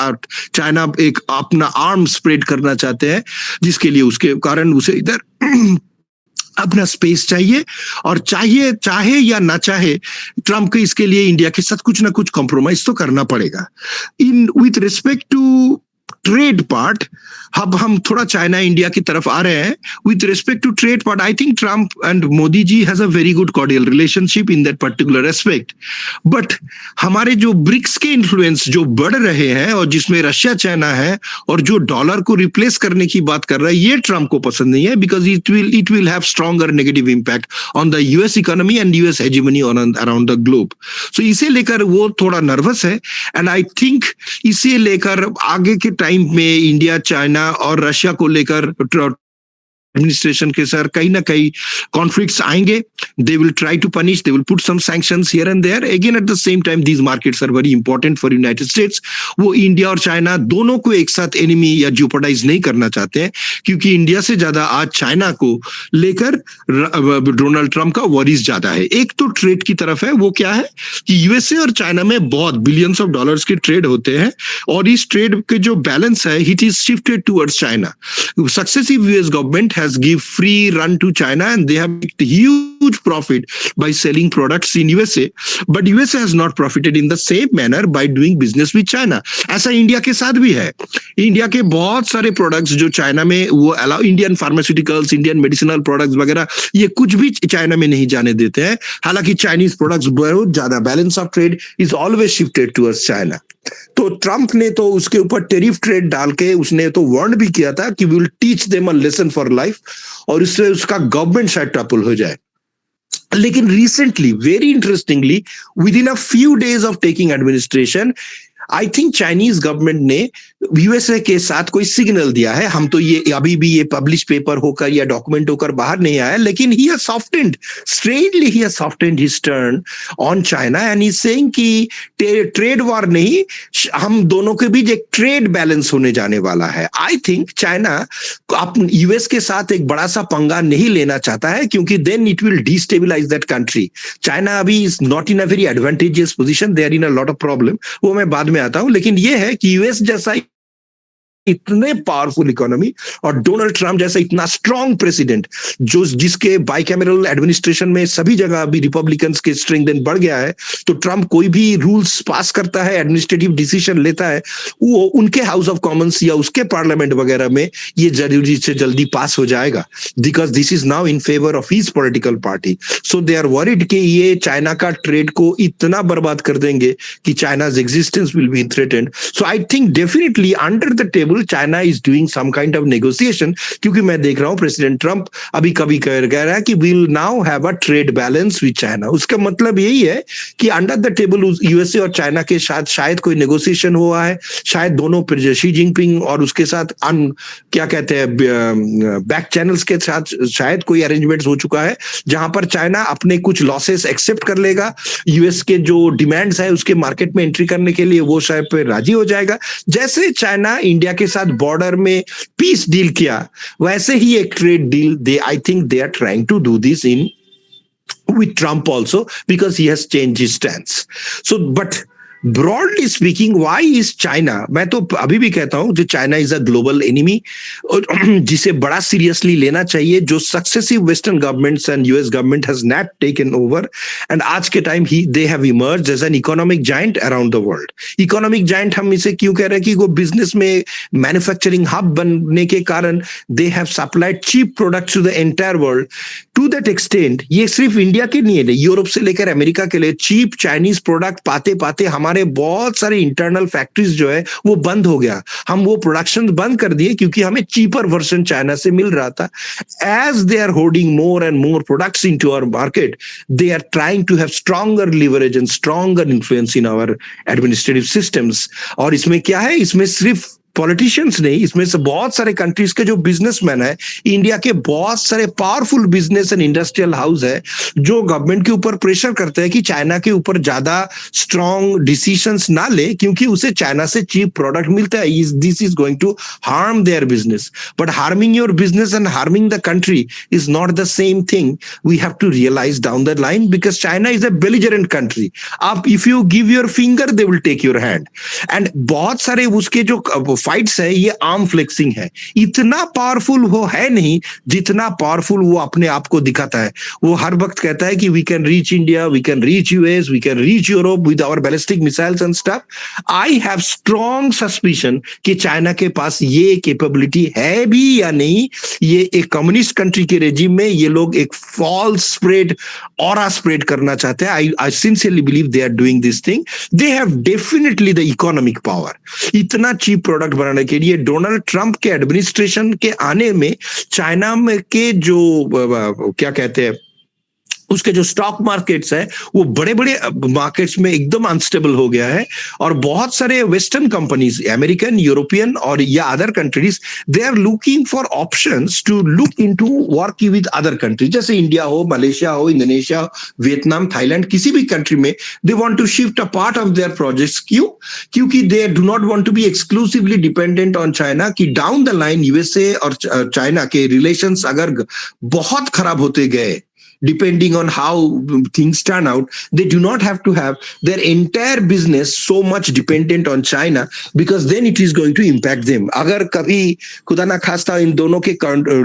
चाइना एक अपना आर्म स्प्रेड करना चाहते हैं, जिसके लिए उसके कारण उसे इधर अपना स्पेस चाहिए, और चाहे या ना चाहे ट्रम्प के इसके लिए इंडिया के साथ कुछ ना कुछ कॉम्प्रोमाइज तो करना पड़ेगा। In with respect to trade part, अब हम थोड़ा चाइना इंडिया की तरफ आ रहे हैं. With respect to trade part, I think Trump and Modi ji has a very good cordial relationship in that particular aspect. But हमारे जो ब्रिक्स के इन्फ्लुएंस जो बढ़ रहे हैं और जिसमें रशिया चाइना है और जो डॉलर को रिप्लेस करने की बात कर रहा है, ये ट्रम्प को पसंद नहीं है, because it will have stronger negative impact on the US economy and US hegemony on around the globe. So इसे लेकर वो थोड़ा नर्वस है. एंड आई थिंक इसे लेकर आगे के टाइम में इंडिया, चाइना और रशिया को लेकर एडमिनिस्ट्रेशन के सर कहीं ना कहीं कॉन्फ्लिक्ट्स आएंगे. They will try to punish, they will put some sanctions here and there. Again at the same time these markets are very important for United States. वो India और China दोनों को एक साथ एनिमी या ज्योपर्डाइज नहीं करना चाहते हैं, क्योंकि इंडिया से ज्यादा आज चाइना को लेकर डोनाल्ड ट्रम्प का वरीज ज्यादा है. एक तो ट्रेड की तरफ है, वो क्या है कि यूएसए और चाइना में बहुत बिलियंस ऑफ डॉलर्स के ट्रेड होते हैं और इस ट्रेड के जो बैलेंस है it is shifted towards China. Successive US government has give free run to China and they have made huge profit by selling products in USA, but USA has not profited in the same manner by doing business with China. ऐसा India के साथ भी है. India के बहुत सारे products जो China में वो allow, Indian pharmaceuticals, Indian medicinal products वगैरह, ये कुछ भी चाइना में नहीं जाने देते हैं. हालांकि चाइनीज प्रोडक्ट्स बहुत ज्यादा, balance of trade is always shifted towards China. तो ट्रम्प ने तो उसके ऊपर टेरिफ ट्रेड डाल के उसने तो वार्न भी किया था कि we will teach them a lesson for life, और इससे उसका गवर्नमेंट शायद टॉपल हो जाए. लेकिन recently, very interestingly, within a few days of taking administration, I think Chinese government ने यूएसए के साथ कोई सिग्नल दिया है. हम तो ये अभी भी ये पब्लिश पेपर होकर या डॉक्यूमेंट होकर बाहर नहीं आया, लेकिन he has softened, strangely he has softened his turn on China and he is saying कि ट्रेड वॉर नहीं, हम दोनों के बीच एक ट्रेड बैलेंस होने जाने वाला है. आई थिंक चाइना यूएस के साथ एक बड़ा सा पंगा नहीं लेना चाहता है, क्योंकि then it will destabilise that country. China अभी is not in a very advantageous position, they are in a lot of problem, वो मैं बाद में आता हूं. लेकिन ये है कि यूएस जैसा इतने पावरफुल इकोनॉमी और डोनाल्ड ट्रम्प जैसा इतना स्ट्रॉन्ग प्रेसिडेंट, जो जिसके बाइकैमरल एडमिनिस्ट्रेशन में सभी जगह अभी रिपब्लिकन्स के स्ट्रेंथ बढ़ गया है, तो ट्रम्प कोई भी रूल्स पास करता है, एडमिनिस्ट्रेटिव डिसीजन लेता है, वो उनके हाउस ऑफ कॉमन्स या उसके पार्लियामेंट वगैरह में ये जरूरी से जल्दी पास हो जाएगा, because this is now in favour of his political party. So they are worried कि ये चाइना का ट्रेड को इतना बर्बाद कर देंगे कि China's existence will be threatened. So I think definitely under the table China is doing some kind of negotiation, क्योंकि मैं देख रहा हूं प्रेसिडेंट ट्रम्प अभी कभी कह रहा है कि we will now have a trade balance with China. उसका मतलब यही है कि अंडर द टेबल यूएसए और चाइना के साथ शायद कोई नेगोशिएशन हुआ है, शायद दोनों शी जिनपिंग और उसके साथ क्या कहते हैं बैक चैनल्स के साथ शायद कोई अरेंजमेंट हो चुका है, जहां पर चाइना अपने कुछ लॉसेस एक्सेप्ट कर लेगा, यूएस के जो डिमांड्स है उसके मार्केट में एंट्री करने के लिए वो शायद पे राजी हो जाएगा. जैसे चाइना इंडिया के साथ बॉर्डर में पीस डील किया, वैसे ही एक ट्रेड डील दे, I think they are trying to do this in with Trump also, because he has changed his stance. So, but broadly speaking, why is China, मैं तो अभी भी कहता हूं जो China is a global enemy, जिसे बड़ा सीरियसली लेना चाहिए, जो successive western governments and US government has not taken over, and आज के time they have emerged as an economic giant around the world. Economic giant हम इसे क्यों कह रहे हैं कि वो बिजनेस में मैन्युफैक्चरिंग हब बनने के कारण they have supplied cheap products to the entire world. To that extent ये सिर्फ इंडिया के नहीं है, यूरोप से लेकर अमेरिका के लिए चीप चाइनीज प्रोडक्ट पाते पाते हमारे बहुत सारे इंटरनल फैक्ट्रीज जो है वो बंद हो गया. हम वो प्रोडक्शन बंद कर दिए क्योंकि हमें चीपर वर्जन चाइना से मिल रहा था. As they are holding more and more products into our market, they are trying to have stronger leverage and stronger influence in our administrative systems. और इसमें क्या है, इसमें सिर्फ पॉलिटिशियंस नहीं, इसमें से बहुत सारे कंट्रीज के जो बिजनेसमैन है, इंडिया के बहुत सारे powerful business and industrial house है जो गवर्नमेंट के ऊपर प्रेशर करते हैं कि चाइना के ऊपर ज्यादा स्ट्रॉन्ग डिसीजंस ना ले, क्योंकि उसे चाइना से चीप प्रोडक्ट मिलता है. This is going to harm their business. But harming your business and harming the country is not the same thing. We have to realise down the line, because China is a belligerent country. आप if you give your finger they will take your hand. And बहुत सारे उसके जो fights है ये arm flexing है। इतना powerful वो है नहीं जितना पावरफुल वो अपने आप को दिखाता है। वो हर वक्त कहता है कि we can reach India, we can reach US, we can reach Europe with our ballistic missiles and stuff. I have strong suspicion कि चाइना के पास ये कैपेबिलिटी है भी या नहीं। ये एक कम्युनिस्ट कंट्री के रेजिम में ये लोग एक फॉल्स स्प्रेड ऑरा स्प्रेड करना चाहते हैं। I sincerely believe they are doing this thing. They have definitely the economic power. इतना चीप प्रोडक्ट बनाने के लिए डोनाल्ड ट्रंप के एडमिनिस्ट्रेशन के आने में चाइना में के जो क्या कहते हैं उसके जो स्टॉक मार्केट्स है वो बड़े बड़े मार्केट्स में एकदम अनस्टेबल हो गया है। और बहुत सारे वेस्टर्न कंपनीज, अमेरिकन, यूरोपियन और या other countries, they are looking for options to look into working with other countries, जैसे इंडिया हो, मलेशिया हो, इंडोनेशिया, वियतनाम, थाईलैंड, किसी भी कंट्री में they want to shift a part of their projects. क्योंकि they do not want to be exclusively dependent on China, कि down the line USA और China के रिलेशंस अगर बहुत खराब होते गए, depending on how things turn out, they do not have to have their entire business so much dependent on China, because then it is going to impact them. अगर कभी खुदा ना खास्ता इन दोनों के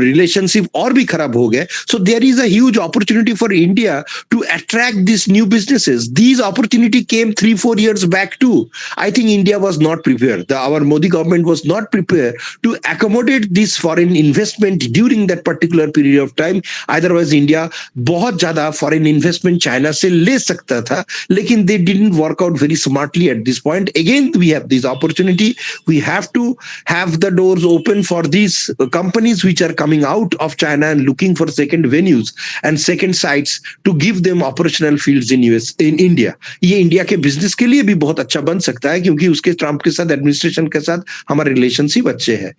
relationship और भी खराब हो गए, so there is a huge opportunity for India to attract these new businesses. These opportunity came 3-4 years back too. I think India was not prepared. Our Modi government was not prepared to accommodate this foreign investment during that particular period of time. Otherwise, India बहुत ज्यादा foreign investment China से ले सकता था, लेकिन they didn't work out very smartly at this point. Again we have this opportunity. We have to have the doors open for these companies which are coming out of China and looking for second venues and second sites to give them operational fields in India. ये India के business के लिए भी बहुत अच्छा बन सकता है, क्योंकि उसके ट्रंप के साथ, एडमिनिस्ट्रेशन के साथ हमारे रिलेशनशिप अच्छे हैं.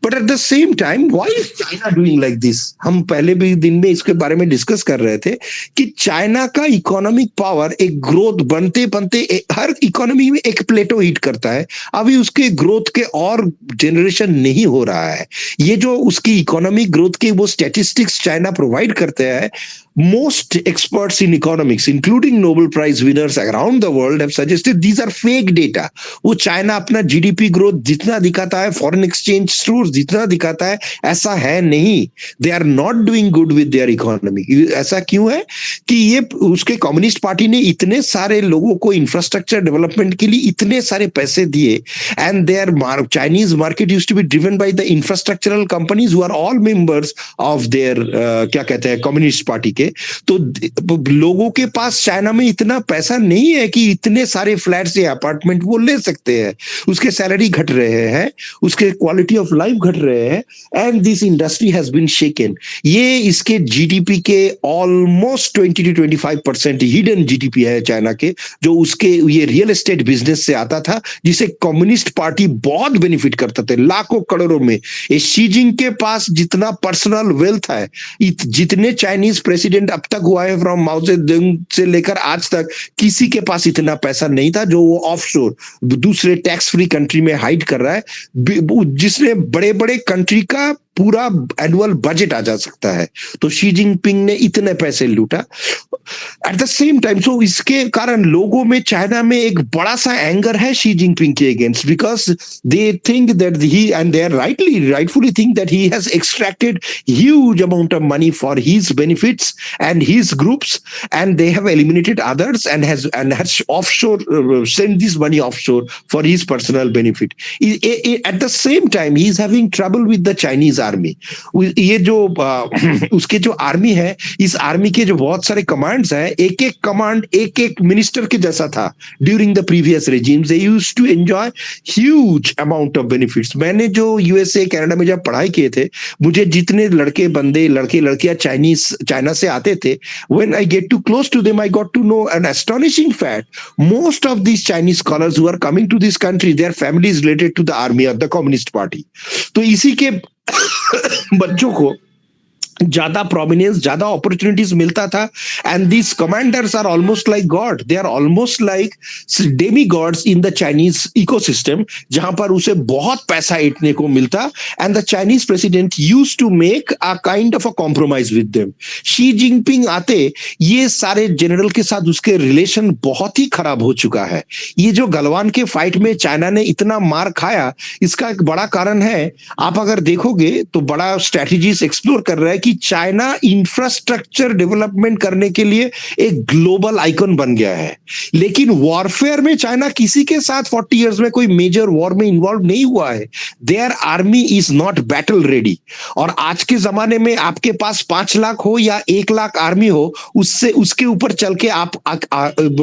But at the same time, why is China doing like this? हम पहले भी दिन में इसके बारे में डिस्कस कर रहे थे कि चाइना का इकोनॉमिक पावर एक ग्रोथ बनते बनते हर इकोनॉमी में एक प्लेटो हिट करता है. अभी उसके ग्रोथ के और जनरेशन नहीं हो रहा है. ये जो उसकी इकोनॉमिक ग्रोथ के वो स्टैटिस्टिक्स चाइना प्रोवाइड करते हैं, most experts in economics, including Nobel Prize winners around the world, have suggested these are fake data. वो चाइना अपना जीडीपी ग्रोथ जितना दिखाता है, फॉरेन एक्सचेंज सोर्स जितना दिखाता है, ऐसा है नहीं. They are not doing good with their economy. ऐसा क्यों है कि ये उसके कम्युनिस्ट पार्टी ने इतने सारे लोगों को इंफ्रास्ट्रक्चर डेवलपमेंट के लिए इतने सारे पैसे दिए, and their Chinese market used to be driven by the infrastructural companies who are all members of their क्या कहते हैं कम्युनिस्ट पार्टी के. तो लोगों के पास चाइना में इतना पैसा नहीं है कि इतने सारे फ्लैट्स या अपार्टमेंट वो ले सकते हैं. उसके सैलरी घट रहे हैं, उसके क्वालिटी ऑफ लाइफ घट रहे हैं, and this industry has been shaken. ये इसके जीडीपी के ऑलमोस्ट 20-25% हिडन जीडीपी है चाइना के, जो उसके ये रियल एस्टेट बिजनेस से आता था, जिसे कम्युनिस्ट पार्टी बहुत बेनिफिट करता था लाखों करोड़ों में. ये शी जिनपिंग के पास जितना पर्सनल वेल्थ है, जितने चाइनीज प्रेसिडेंट अब तक हुआ है फ्रॉम माओ जेडुंग से लेकर आज तक, किसी के पास इतना पैसा नहीं था जो वो ऑफशोर दूसरे टैक्स फ्री कंट्री में हाइड कर रहा है, जिसने बड़े बड़े कंट्री का पूरा एनुअल बजट आ जा सकता है. तो शी जिनपिंग ने इतने पैसे लूटा एट द सेम टाइम. सो इसके कारण लोगों में चाइना में एक बड़ा सा एंगर है शी जिनपिंग के against, because they think that he and they are rightfully think that he has extracted huge amount of money for his benefits and his groups, and they have eliminated others and has offshore send this money offshore for his personal benefit. At the same time he is having trouble with the Chinese army. ये जो उसके जो army है, इस army के जो बहुत सारे कमांड्स हैं, एक एक कमांड एक एक मिनिस्टर के जैसा था during the previous regimes. They used to enjoy huge amount of benefits. मैंने जो यूएसए कनाडा में जब पढ़ाई किए थे, मुझे जितने लड़के बंदे लड़के लड़कियां चाइना से आते थे, when I get to close to them, I got to know an astonishing fact. Most of these Chinese scholars who are coming to this country, their families related to the army of the communist party. तो इसी के बच्चों को ज्यादा prominence, ज्यादा opportunities मिलता था. And these commanders are almost like god, they are almost like demi gods in the Chinese ecosystem, जहां पर उसे बहुत पैसा ईटने को मिलता. And the Chinese president use to make a kind of a compromise with them. Xi Jinping आते ये सारे जनरल के साथ उसके रिलेशन बहुत ही खराब हो चुका है. ये जो गलवान के फाइट में चाइना ने इतना मार खाया, इसका एक बड़ा कारण है. आप अगर देखोगे तो बड़ा स्ट्रेटजीज एक्सप्लोर कर रहा है कि चाइना इंफ्रास्ट्रक्चर डेवलपमेंट करने के लिए एक ग्लोबल आइकन बन गया है. लेकिन वॉरफेयर में चाइना किसी के साथ 40 इयर्स में कोई मेजर वॉर में इन्वॉल्व नहीं हुआ है. There army is not battle ready. और आज के जमाने में आपके पास 5 लाख हो या 1 लाख आर्मी हो, उससे उसके ऊपर चल के आप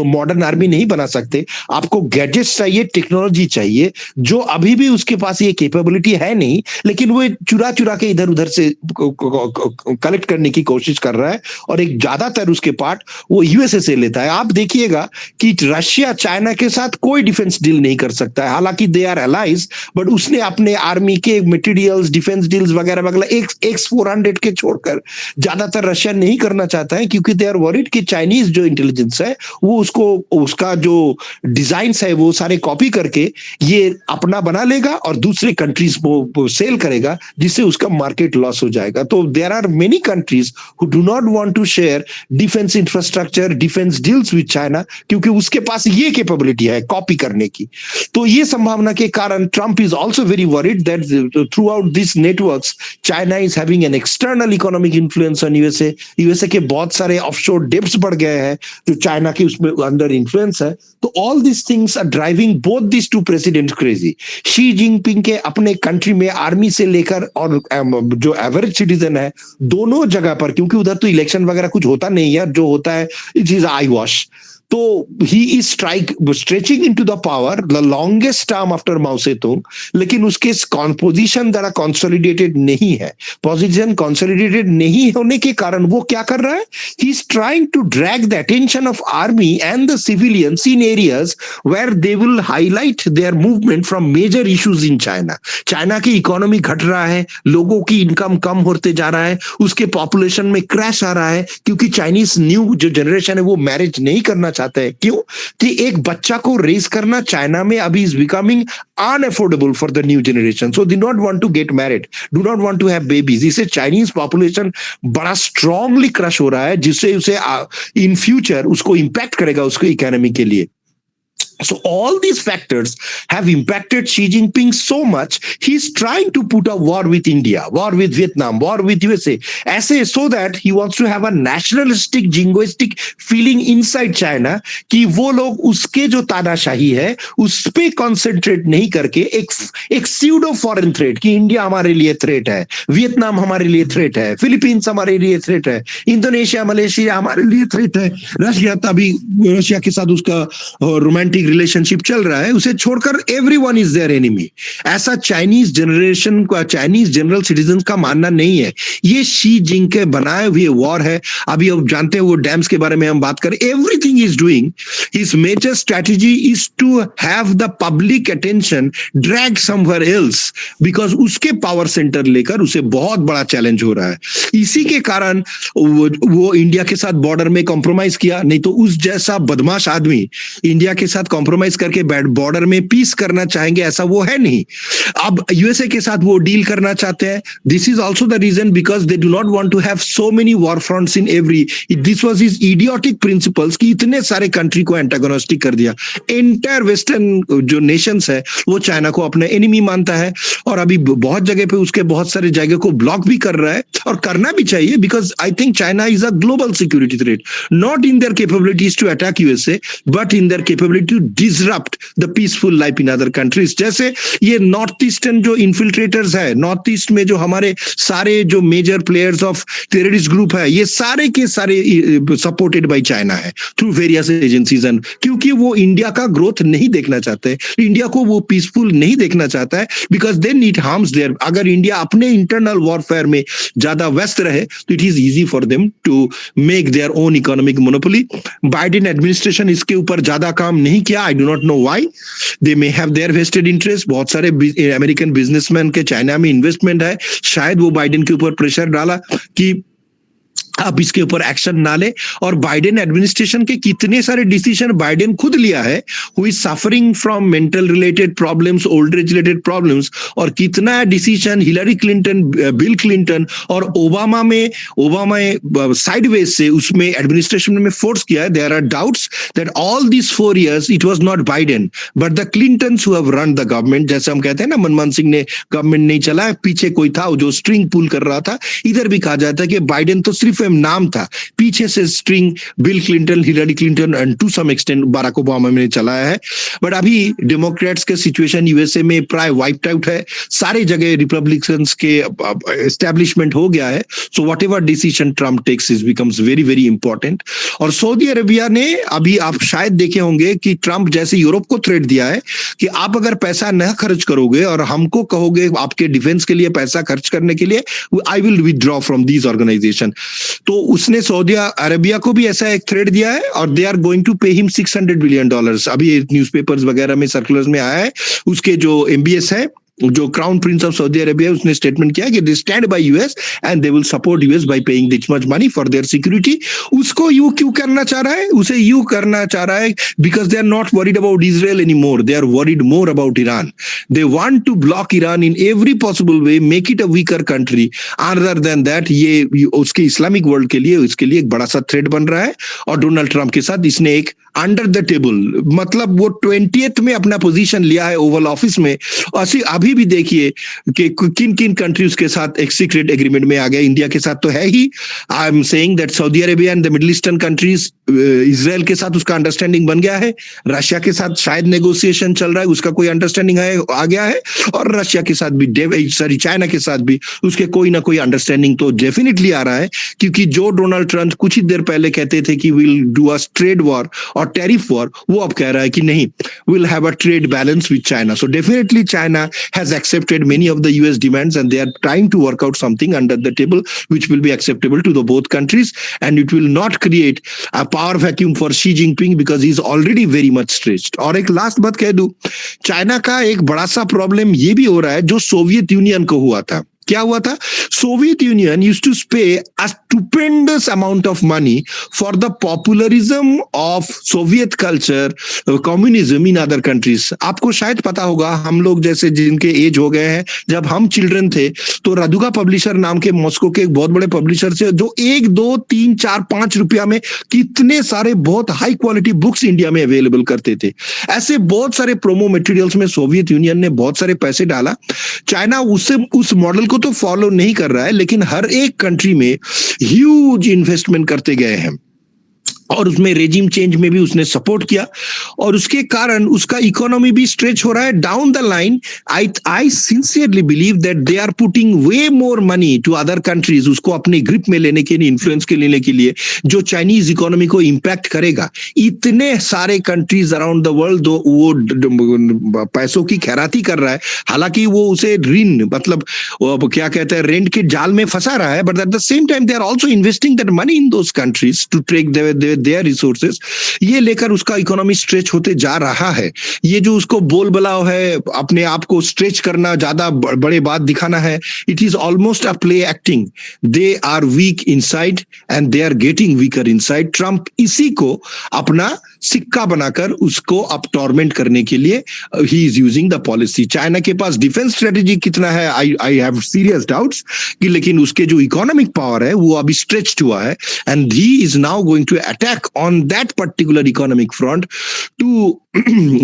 मॉडर्न आर्मी नहीं बना सकते. आपको गैजेट्स चाहिए, टेक्नोलॉजी चाहिए, जो अभी भी उसके पास ये कैपेबिलिटी है नहीं, लेकिन वो चुरा चुरा के इधर उधर से कलेक्ट करने की कोशिश कर रहा है. और एक ज्यादातर उसके पार्ट वो यूएसए से लेता है. आप देखिएगा कि रशिया चाइना के साथ कोई डिफेंस डील नहीं कर सकता है, हालांकि दे आर एलाइज, बट उसने अपने आर्मी के मटेरियल्स, डिफेंस डील्स वगैरह वगैरह X-400 के छोड़कर ज्यादातर रशिया नहीं करना चाहता है, क्योंकि दे आर वरीड कि चाइनीज जो इंटेलिजेंस है वो उसको, उसका जो डिजाइन है वो सारे कॉपी करके ये अपना बना लेगा और दूसरे कंट्रीज को सेल करेगा, जिससे उसका मार्केट लॉस हो जाएगा. तो there are many countries who do not want to share defence infrastructure, defence deals with China, क्योंकि उसके पास ये कैपेबिलिटी है कॉपी करने की. तो ये संभावना के कारण Trump is also very worried that through out this networks China is having an external economic influence on USA. USA के बहुत सारे ऑफशोर डेब्ट्स बढ़ गए हैं जो चाइना के उसमें अंदर इन्फ्लुएंस है. तो all this things are driving both this two president crazy. Xi Jinping के अपने कंट्री में आर्मी से लेकर और जो एवरेज सिटीजन है दोनों जगह पर, क्योंकि उधर तो इलेक्शन वगैरह कुछ होता नहीं है, जो होता है इट इज आई वॉश. तो he is stretching into the power the longest term after Mao Tsetung. लेकिन उसके पोजीशन जरा कंसोलिडेटेड नहीं है. पोजीशन कंसोलिडेटेड नहीं होने के कारण वो क्या कर रहा है, he is trying to drag the attention of army and the civilians in areas where they will highlight their movement from major issues in China. China की इकोनॉमी घट रहा है, लोगों की इनकम कम होते जा रहा है, उसके पॉपुलेशन में क्रैश आ रहा है, क्योंकि चाइनीज न्यू जो जनरेशन है वो मैरिज नहीं करना चाहते हैं. क्यों? कि एक बच्चा को रेज करना चाइना में अभी is becoming unaffordable for the new generation. So they not want to get married, do not want to have babies. इससे चाइनीज पॉपुलेशन बड़ा स्ट्रांगली क्रश हो रहा है, जिससे उसे इन फ्यूचर उसको इंपैक्ट करेगा उसको इकोनॉमी के लिए. So all these factors have impacted Xi Jinping so much, he's trying to put a war with India, war with Vietnam, war with USA, ऐसे, so that he wants to have a nationalistic, jingoistic feeling inside China कि वो लोग उसके जो तानाशाही है उस पे concentrate नहीं करके एक pseudo foreign threat कि इंडिया हमारे लिए threat है, वियतनाम हमारे लिए threat है, फिलीपींस हमारे लिए threat है, इंडोनेशिया, मलेशिया हमारे लिए threat है, रशिया, तभी रशिया के साथ उसका रोमांटिक रिलेशनशिप चल रहा है, उसे छोड़कर एवरीवन इज देयर एनिमी. ऐसा चाइनीज जनरेशन का, चाइनीज जनरल सिटीजन का मानना नहीं है. ये शी जिंग के बनाए हुए वॉर है. अभी आप जानते हैं वो डैम्स के बारे में हम बात करें, everything is doing, his major strategy is to have the public attention drag somewhere else, because उसके पावर सेंटर लेकर उसे बहुत बड़ा चैलेंज हो रहा है. इसी के कारण वो इंडिया के साथ बॉर्डर में कॉम्प्रोमाइज किया, नहीं तो उस जैसा बदमाश आदमी इंडिया के साथ कॉम्प्रोमाइज करके बॉर्डर में पीस करना चाहेंगे ऐसा वो है नहीं. अब यूएसए के साथ वो डील करना चाहते हैं. This is also the reason because they do not want to have so many war fronts in every. This was his idiotic principles कि इतने सारे कंट्री को एंटागोनिस्टिक कर दिया. एंटायर वेस्टर्न जो नेशंस है वो चाइना को अपना एनिमी मानता है, और अभी बहुत जगह पे उसके बहुत सारे जगह को ब्लॉक भी कर रहा है, और करना भी चाहिए, because I think China is a global security threat, not in their capabilities to attack USA but in their capability to disrupt the peaceful life in other countries. जैसे ये नॉर्थ ईस्टर्न जो इन्फिल्ट्रेटर्स है, north east में जो हमारे सारे जो major players of terrorist group है, ये सारे के सारे सपोर्टेड बाय चाइना है थ्रू वेरियस एजेंसीज. एंड क्योंकि वो इंडिया का ग्रोथ नहीं देखना चाहते, इंडिया को वो पीसफुल नहीं देखना चाहता है, because then it harms their. अगर इंडिया अपने इंटरनल वॉरफेयर में ज्यादा व्यस्त रहे तो it is easy for them to make their own economic monopoly. Biden administration इसके ऊपर ज्यादा काम नहीं किया, I do not know why, they may have their vested interest. बहुत सारे अमेरिकन बिजनेसमैन के चाइना में इन्वेस्टमेंट है, शायद वो बाइडेन के ऊपर प्रेशर डाला कि आप इसके ऊपर एक्शन ना ले। और बाइडेन एडमिनिस्ट्रेशन के कितने सारे डिसीजन बाइडेन खुद लिया है, who is suffering from mental related problems, old age related problems, और कितना decision Hillary Clinton, Bill Clinton और ओबामा साइडवेज से उसमें एडमिनिस्ट्रेशन में फोर्स किया है। There are doubts that all this 4 years it was not Biden but the Clintons who have run the government. जैसे हम कहते हैं ना, मनमोहन सिंह ने गवर्नमेंट नहीं चलाया, पीछे कोई था जो स्ट्रिंग पुल कर रहा था। इधर भी कहा जाता है कि बाइडेन तो सिर्फ नाम था, पीछे से string Bill Clinton, Hillary Clinton and to some extent Barack Obama ने चलाया है। बट अभी डेमोक्रेट्स के सिचुएशन यूएसए में प्राय वाइप्ड आउट है, सारे जगह रिपब्लिकन्स के एस्टैब्लिशमेंट हो गया है। So whatever decision Trump takes is becomes very very important. और सऊदी अरेबिया ने अभी आप शायद देखे होंगे कि ट्रम्प जैसे यूरोप को थ्रेट दिया है कि आप अगर पैसा न खर्च करोगे और हमको कहोगे आपके डिफेंस के लिए पैसा खर्च करने के लिए, I will withdraw from these organisation. तो उसने सऊदी अरेबिया को भी ऐसा एक थ्रेट दिया है और they are going to pay him $600 billion. अभी न्यूज़पेपर्स वगैरह में सर्कुलर्स में आया है। उसके जो एमबीएस है, जो crown Prince of Saudi Arabia, उसने स्टेटमेंट किया कि they stand by US and they will support US bye paying this much money for their security. उसको यू क्यों करना चाह रहा है? उसे यू करना चाह रहा है because they are not worried about Israel any more, they are worried more about Iran. They want to block Iran in every possible way, make it a weaker country. Other than that ये उसके Islamic world के लिए, इसके लिए एक बड़ा सा threat बन रहा है। और डोनाल्ड ट्रंप के साथ इसने एक अंडर द टेबल, मतलब वो 20th में अपना पोजीशन लिया है ओवल ऑफिस में। अभी भी देखिए कि किन किन कंट्रीज के साथ एक सीक्रेट एग्रीमेंट में आ गया। इंडिया के साथ तो है ही। I am saying that Saudi Arabia and the Middle eastern countries, Israel के साथ उसका अंडरस्टैंडिंग बन गया है। रशिया के साथ शायद नेगोशिएशन चल रहा है, उसका कोई अंडरस्टैंडिंग आ गया है। और रशिया के साथ भी, चाइना के साथ भी उसके कोई ना कोई अंडरस्टैंडिंग तो डेफिनेटली आ रहा है। क्योंकि जो डोनाल्ड ट्रंप कुछ ही देर पहले कहते थे कि will do a trade war और टैरिफ वॉर, वो अब कह रहा है कि नहीं, will have a trade balance with China. So definitely China has accepted many of the US demands and they are trying to work out something under the table which will be acceptable to the both countries, and it will not create a power vacuum for Xi Jinping because he is already very much stretched. और एक last बात कह दूं, China का एक बड़ा सा problem ये भी हो रहा है जो सोवियत यूनियन को हुआ था। क्या हुआ था? सोवियत यूनियन यूज्ड टू पे a stupendous amount of money for the popularism of Soviet culture, communism in other countries. आपको शायद पता होगा, हम लोग जैसे जिनके एज हो गए हैं, जब हम चिल्ड्रन थे तो रादुगा पब्लिशर नाम के मॉस्को के एक बहुत बड़े पब्लिशर से जो 1, 2, 3, 4, 5 रुपया में कितने सारे बहुत हाई क्वालिटी बुक्स इंडिया में अवेलेबल करते थे। ऐसे बहुत सारे प्रोमो मटेरियल्स में सोवियत यूनियन ने बहुत सारे पैसे डाला। चाइना उस मॉडल को तो फॉलो नहीं कर रहा है, लेकिन हर एक कंट्री में ह्यूज इन्वेस्टमेंट करते गए हैं और उसमें रेजिम चेंज में भी उसने सपोर्ट किया और उसके कारण उसका इकोनॉमी भी स्ट्रेच हो रहा है। Down the line I sincerely believe that they are putting way more money to other countries, उसको अपने ग्रिप में लेने के लिए, इन्फ्लुएंस के लेने के लिए, जो चाइनीज इकोनॉमी को इंपैक्ट करेगा। इतने सारे कंट्रीज अराउंड द वर्ल्ड वो पैसों की खैराती कर रहा है, हालांकि वो उसे ऋण, मतलब क्या कहते हैं, रेंट के जाल में फंसा रहा है, but at the same time they are also investing that money in those countries to take their resources. ये लेकर उसका इकोनॉमी स्ट्रेच होते जा रहा है। ये जो उसको बोल बलाव है, अपने आप को स्ट्रेच करना, ज्यादा बड़े बात दिखाना है, it is almost a play acting. They are weak inside and they are getting weaker inside. Trump इसी को अपना सिक्का बनाकर उसको अब टॉर्मेंट करने के लिए he is using the policy. China के पास डिफेंस स्ट्रेटेजी कितना है, आई हैव सीरियस डाउट्स कि, लेकिन उसके जो इकोनॉमिक पावर है वो अभी स्ट्रेच्ड हुआ है and he is now going to attack on that particular economic front to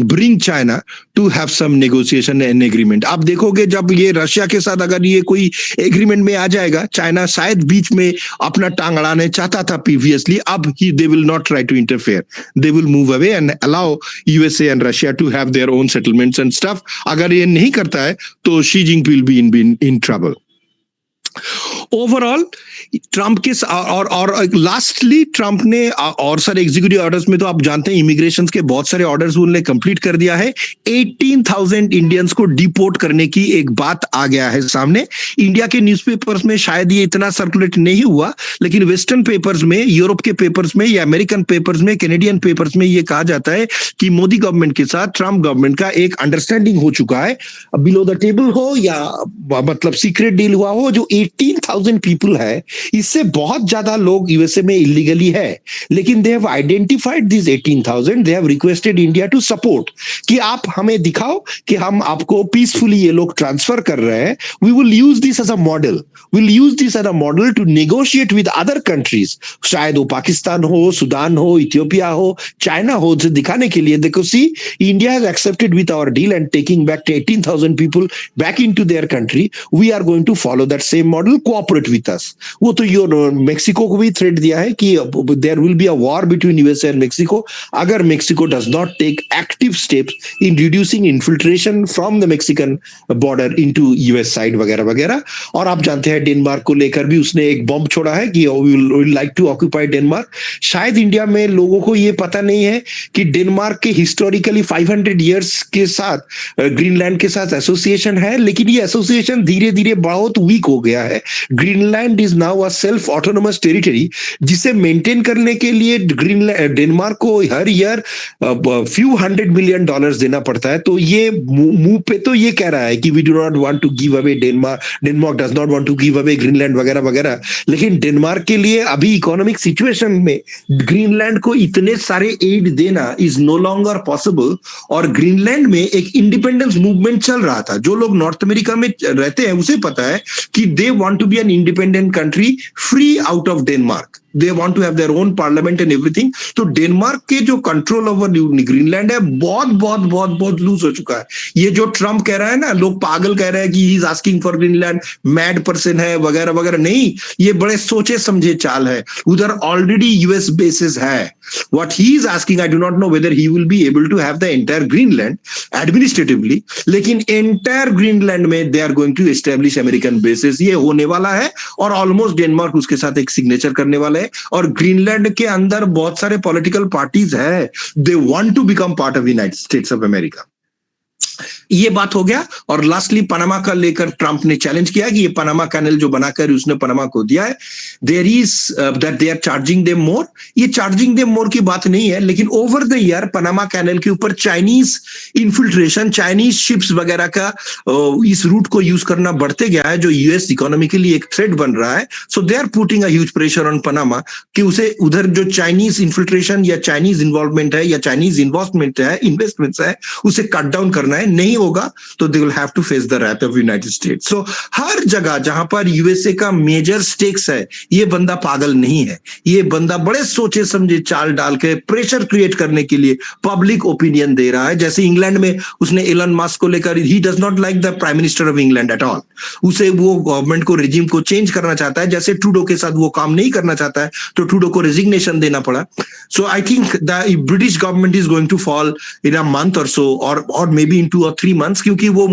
bring China to have some negotiation and agreement. आप देखोगे जब ये रशिया के साथ अगर ये कोई एग्रीमेंट में आ जाएगा, चाइना शायद बीच में अपना टांग अड़ाने चाहता था प्रीवियसली, अब they will not try to interfere. They will move away and allow USA and Russia to have their own settlements and stuff. अगर ये नहीं करता है तो Xi Jinping will be in trouble. Overall Trump के और lastly Trump ने और सारे एग्जीक्यूटिव ऑर्डर्स में तो आप जानते हैं इमिग्रेशन के बहुत सारे ऑर्डर्स उन्होंने कंप्लीट कर दिया है। 18,000 इंडियंस को डिपोर्ट करने की एक बात आ गया है सामने। इंडिया के न्यूज़पेपर्स में शायद ये इतना सर्कुलेट नहीं हुआ, लेकिन वेस्टर्न पेपर्स में, यूरोप के पेपर्स में या अमेरिकन पेपर्स में, कैनेडियन पेपर्स में ये कहा जाता है कि मोदी गवर्नमेंट के साथ ट्रम्प गवर्नमेंट का एक अंडरस्टैंडिंग हो चुका है, बिलो द टेबल हो या मतलब सीक्रेट डील हुआ हो। जो 18,000 पीपल है, इससे बहुत ज्यादा लोग यूएसए में इलीगली है, लेकिन they have identified this 18,000, they have requested India to support कि आप हमें दिखाओ कि हम आपको पीसफुली ये लोग ट्रांसफर कर रहे हैं। We will use this as a model, will use this as a model to negotiate with other countries, शायद वो पाकिस्तान हो, सुदान हो, इथियोपिया हो, चाइना हो, जो दिखाने के लिए देखो see India has accepted with our deal and taking back 18,000 people back into their country, we are going to follow that same model, cooperate with us. वो तो मेक्सिको को भी थ्रेट दिया है कि there will be a war between USA and Mexico अगर Mexico does not take active steps in reducing infiltration from the Mexican border into US side वगैरह वगैरह। और आप जानते हैं डेनमार्क को लेकर भी उसने एक बॉम्ब छोड़ा है कि we will like to occupy Denmark. शायद इंडिया में लोगों को ये पता नहीं है कि डेनमार्क के हिस्टोरिकली 500 इयर्स के साथ ग्रीनलैंड के साथ एसोसिएशन है, लेकिन ये एसोसिएशन धीरे धीरे बहुत वीक हो गया है। Greenland is now a self autonomous territory, जिसे मेंटेन करने के लिए डेनमार्क को हर ईयर फ्यू $100 मिलियन देना पड़ता है। तो ये मुंह पे तो ये कह रहा है कि we do not want to give away Denmark does not want to give away Greenland वगैरह वगैरह, लेकिन डेनमार्क के लिए अभी इकोनॉमिक सिचुएशन में ग्रीनलैंड को इतने सारे एड देना इज नो लॉन्गर पॉसिबल। और ग्रीनलैंड में एक इंडिपेंडेंस मूवमेंट चल रहा था। जो लोग नॉर्थ अमेरिका में रहते हैं उसे पता है कि they want to be an independent country free out of Denmark, they want to have their own parliament and everything। तो डेनमार्क के जो कंट्रोल ओवर ग्रीनलैंड है बहुत बहुत बहुत बहुत लूज हो चुका है। ये जो ट्रम्प कह रहा है ना, लोग पागल कह रहे हैं कि he is asking for Greenland, mad person है वगैरह वगैरह, नहीं, ये बड़े सोचे समझे चाल है। उधर ऑलरेडी यूएस बेसिस है। what he is asking, I do not know whether he will be able to have the entire Greenland administratively, लेकिन entire Greenland में they are going to establish American bases, ये होने वाला है। और almost Denmark उसके साथ एक सिग्नेचर करने वाला है। और ग्रीनलैंड के अंदर बहुत सारे पॉलिटिकल पार्टीज है, they want to become part of United States of America. ये बात हो गया। और लास्टली पनामा का लेकर ट्रंप ने चैलेंज किया कि ये पनामा कैनल जो बनाकर उसने पनामा को दिया है, there is that they are charging them more. ये चार्जिंग देम मोर की बात नहीं है, लेकिन over the year Panama canal के ऊपर चाइनीज इन्फिल्ट्रेशन, चाइनीज शिप्स वगैरह का इस रूट को यूज करना बढ़ते गया है, जो यूएस इकोनॉमी के लिए एक थ्रेट बन रहा है। So they are putting a huge pressure on Panama कि उसे उधर जो चाइनीज इन्फिल्ट्रेशन या चाइनीज इन्वॉल्वमेंट है या चाइनीज इन्वेस्टमेंट्स है उसे कट डाउन करना है। नहीं होगा तो they will have to face the wrath of United States. So हर जगह जहां पर यूएसए का मेजर स्टेक्स है, ये बंदा पागल नहीं है, ये बंदा बड़े सोचे समझे चाल डाल के प्रेशर क्रिएट करने के लिए पब्लिक ओपिनियन दे रहा है। जैसे इंग्लैंड में उसने एलन मस्क को लेकर, he does not like the prime minister of England at all, उसे वो गवर्नमेंट को रिजीम को चेंज करना चाहता है। जैसे ट्रूडो के साथ वो काम नहीं करना चाहता है तो ट्रूडो को रेजिग्नेशन देना पड़ा। So I think the British government is going to fall in a month और सो, और maybe in 2 or 3 months, क्योंकि वो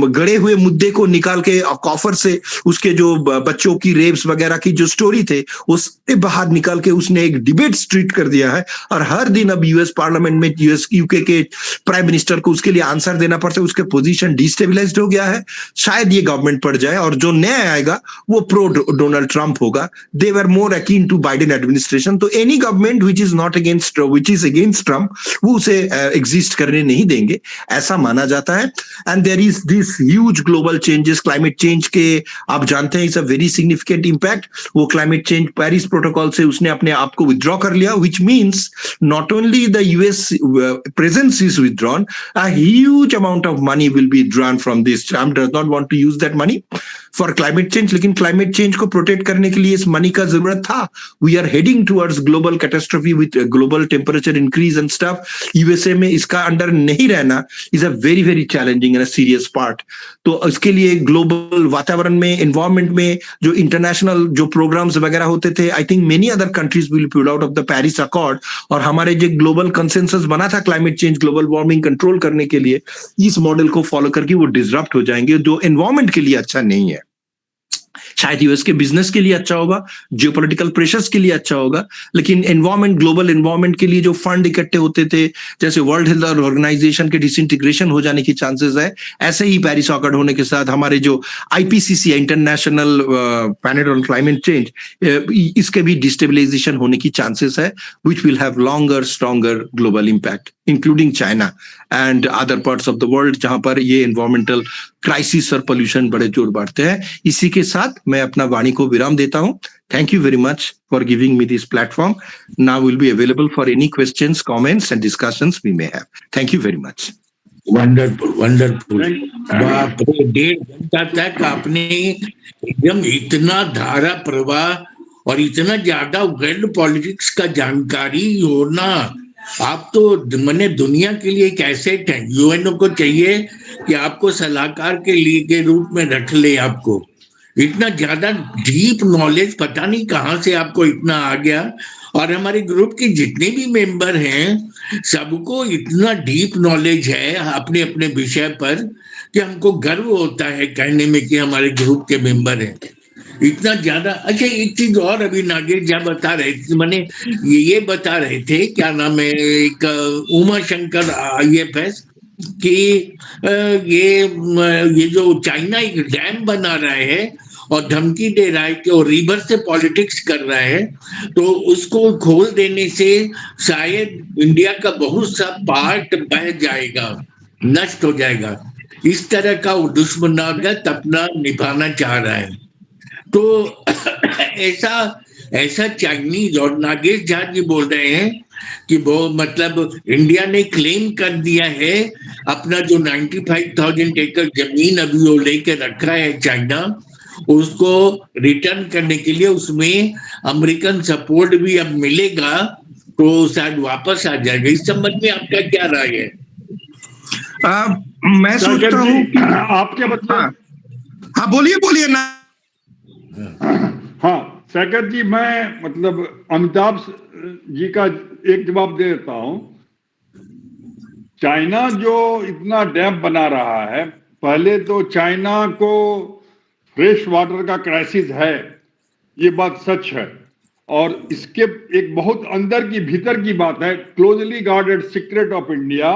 गड़े हुए मुद्दे को निकाल के कॉफर से उसके जो बच्चों की रेप्स वगैरह की जो स्टोरी थे उससे बाहर निकाल के उसने एक डिबेट स्ट्रीट कर दिया है। और हर दिन अब यूएस पार्लियामेंट में यूएस यूके के प्राइम मिनिस्टर को उसके लिए आंसर देना पड़ता है। उसके पोजीशन डिस्टेबलाइज्ड हो गया है। शायद ये गवर्नमेंट पड़ जाए और जो नया आएगा वो प्रो डोनाल्ड ट्रंप होगा। दे वर मोर अकीन टू बाइडेन एडमिनिस्ट्रेशन। तो any government which is not against, which is against Trump, वो उसे एग्जिस्ट करने नहीं देंगे, ऐसा माना जाता है। And there is this huge global changes, climate change के आप जानते हैं it's a very significant impact. वो क्लाइमेट चेंज पेरिस प्रोटोकॉल से उसने अपने आप को विथड्रॉ कर लिया, which means not only the US presence is withdrawn, a huge amount of money will be drawn from this. Trump does not want to use that money for climate change, लेकिन climate change को protect करने के लिए इस money का जरूरत था। We are heading towards global catastrophe with global temperature increase and stuff. USA में इसका अंडर नहीं रहना is a very very challenging and a serious part. तो इसके लिए ग्लोबल वातावरण में, एनवायरमेंट में जो इंटरनेशनल जो प्रोग्राम्स वगैरह होते थे, I think many other countries will pull out of the Paris accord. और हमारे जो ग्लोबल कंसेंसस बना था climate change, global warming control करने के लिए, इस मॉडल को फॉलो करके वो डिसरप्ट हो जाएंगे, जो एनवायरमेंट के लिए अच्छा नहीं है। शायद यूएस के बिजनेस के लिए अच्छा होगा, जियोपॉलिटिकल प्रेशर्स के लिए अच्छा होगा, लेकिन एनवायरमेंट, ग्लोबल एनवायरमेंट के लिए जो फंड इकट्ठे होते थे, जैसे वर्ल्ड हेल्थ ऑर्गेनाइजेशन के डिसइंटीग्रेशन हो जाने की चांसेस है, ऐसे ही पेरिस अकॉर्ड होने के साथ हमारे जो IPCC international panel on climate change, इसके भी डिस्टेबलाइजेशन होने की चांसेस है, which will have longer stronger global impact including China and other parts of the world, जहां पर ये एनवायरमेंटल क्राइसिस और पोल्यूशन बड़े जोर बढ़ते हैं। इसी के साथ मैं अपना वाणी को विराम देता हूं। Thank you very much for giving me this platform. Now will be available for any questions, comments and discussions we may have. Thank you very much. Wonderful wonderful. बाप रे, 1.5 घंटा तक आपने एकदम इतना धारा प्रवाह और इतना ज्यादा वर्ल्ड पॉलिटिक्स का जानकारी होना, आप तो मैंने दुनिया के लिए एक एसेट है। यूएनओ को चाहिए कि आपको सलाहकार के लिए के रूप में रख ले। आपको इतना ज्यादा डीप नॉलेज पता नहीं कहाँ से आपको इतना आ गया। और हमारे ग्रुप के जितने भी मेंबर हैं सबको इतना डीप नॉलेज है अपने अपने विषय पर कि हमको गर्व होता है कहने में कि हमारे ग्रुप के मेंबर हैं इतना ज्यादा। अच्छा, एक चीज और अभी नागेश जी बता रहे थे, मैंने ये बता रहे थे, क्या नाम है, एक उमा शंकर IFS कि ये जो चाइना एक डैम बना रहा है और धमकी दे रहा है कि वो रिवर से पॉलिटिक्स कर रहा है, तो उसको खोल देने से शायद इंडिया का बहुत सा पार्ट बह जाएगा, नष्ट हो जाएगा। इस तरह का वो दुश्मनागत अपना निभाना चाह रहा है। तो ऐसा ऐसा चाइनीज, और नागेश झा जी बोल रहे हैं कि वो मतलब इंडिया ने क्लेम कर दिया है अपना जो 95,000 एकड़ जमीन अभी वो लेके रखा है चाइना, उसको रिटर्न करने के लिए उसमें अमेरिकन सपोर्ट भी अब मिलेगा, तो शायद वापस आ जाएगा। इस संबंध में आपका क्या राय है? मैं सोचता हूँ कि आप क्या मतलब, हाँ बोलिए बोलिए ना। हाँ शेखर जी, मैं मतलब अमिताभ जी का एक जवाब दे देता हूं। चाइना जो इतना डैम बना रहा है, पहले तो चाइना को फ्रेश वाटर का क्राइसिस है, ये बात सच है। और इसके एक बहुत अंदर की भीतर की बात है, closely guarded secret of India,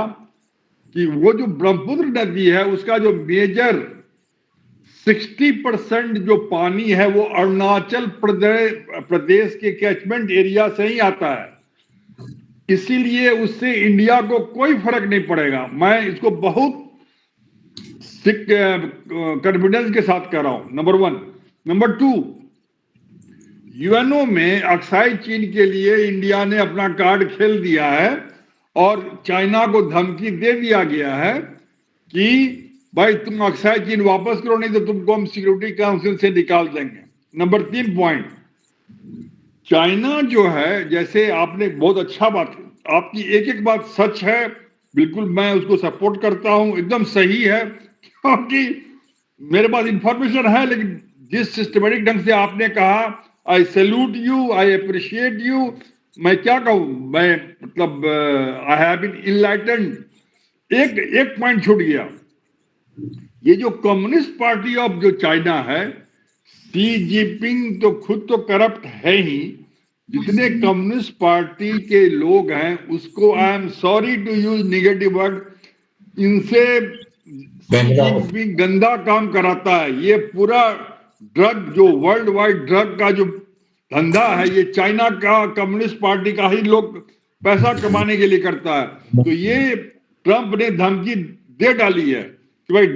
कि वो जो ब्रह्मपुत्र नदी है उसका जो मेजर 60% जो पानी है वो अरुणाचल प्रदेश के कैचमेंट एरिया से ही आता है। इसीलिए उससे इंडिया को कोई फर्क नहीं पड़ेगा। मैं इसको बहुत कॉन्फिडेंस के साथ कह रहा हूं, नंबर 1। नंबर 2, यूएनओ में अक्साई चीन के लिए इंडिया ने अपना कार्ड खेल दिया है और चाइना को धमकी दे दिया गया है कि भाई तुम अक्साई चीन वापस करो, नहीं तो तुमको हम सिक्योरिटी काउंसिल से निकाल देंगे। नंबर 3 पॉइंट, चाइना जो है, जैसे आपने बहुत अच्छा बात, आपकी एक एक बात सच है, बिल्कुल मैं उसको सपोर्ट करता हूं, एकदम सही है, क्योंकि मेरे पास इंफॉर्मेशन है। लेकिन जिस सिस्टमेटिक ढंग से आपने कहा, आई salute you, I appreciate you. मैं क्या कहूं, मैं मतलब आई हैव बीन इनलाइटेंड। एक पॉइंट छूट गया, ये जो कम्युनिस्ट पार्टी ऑफ जो चाइना है, शी जिनपिंग तो खुद तो करप्ट है ही, जितने कम्युनिस्ट पार्टी के लोग हैं उसको, I am sorry to use negative word, इनसे शी जिनपिंग गंदा काम कराता है। ये पूरा ड्रग, जो वर्ल्ड वाइड ड्रग का जो धंधा है, ये चाइना का कम्युनिस्ट पार्टी का ही लोग पैसा कमाने के लिए करता है। तो ये ट्रंप ने धमकी दे डाली है कि भाई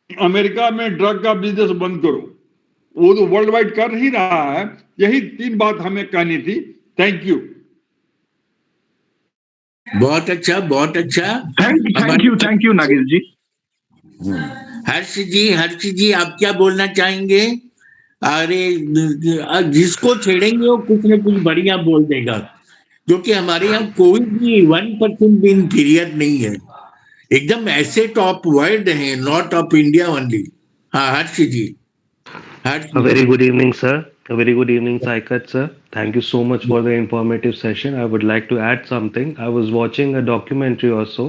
अमेरिका में ड्रग का बिजनेस बंद करो, वो तो वर्ल्ड वाइड कर ही रहा है। यही 3 बात हमें कहनी थी। Thank you. बहुत अच्छा, बहुत अच्छा। थैंक यू नागेश जी। हर्ष जी आप क्या बोलना चाहेंगे? अरे जिसको छेड़ेंगे वो कुछ न कुछ बढ़िया बोल देगा, क्योंकि हमारे यहाँ कोई भी 1% भी इंफीरियर नहीं है, एकदम ऐसे टॉप वर्ल्ड है, नॉट ऑफ इंडिया ओनली। हाँ हर्ष जी। A very good evening, sir. A very good evening, Saikat, sir. Thank you so much for the informative session. I would like to add something. I was watching a documentary also.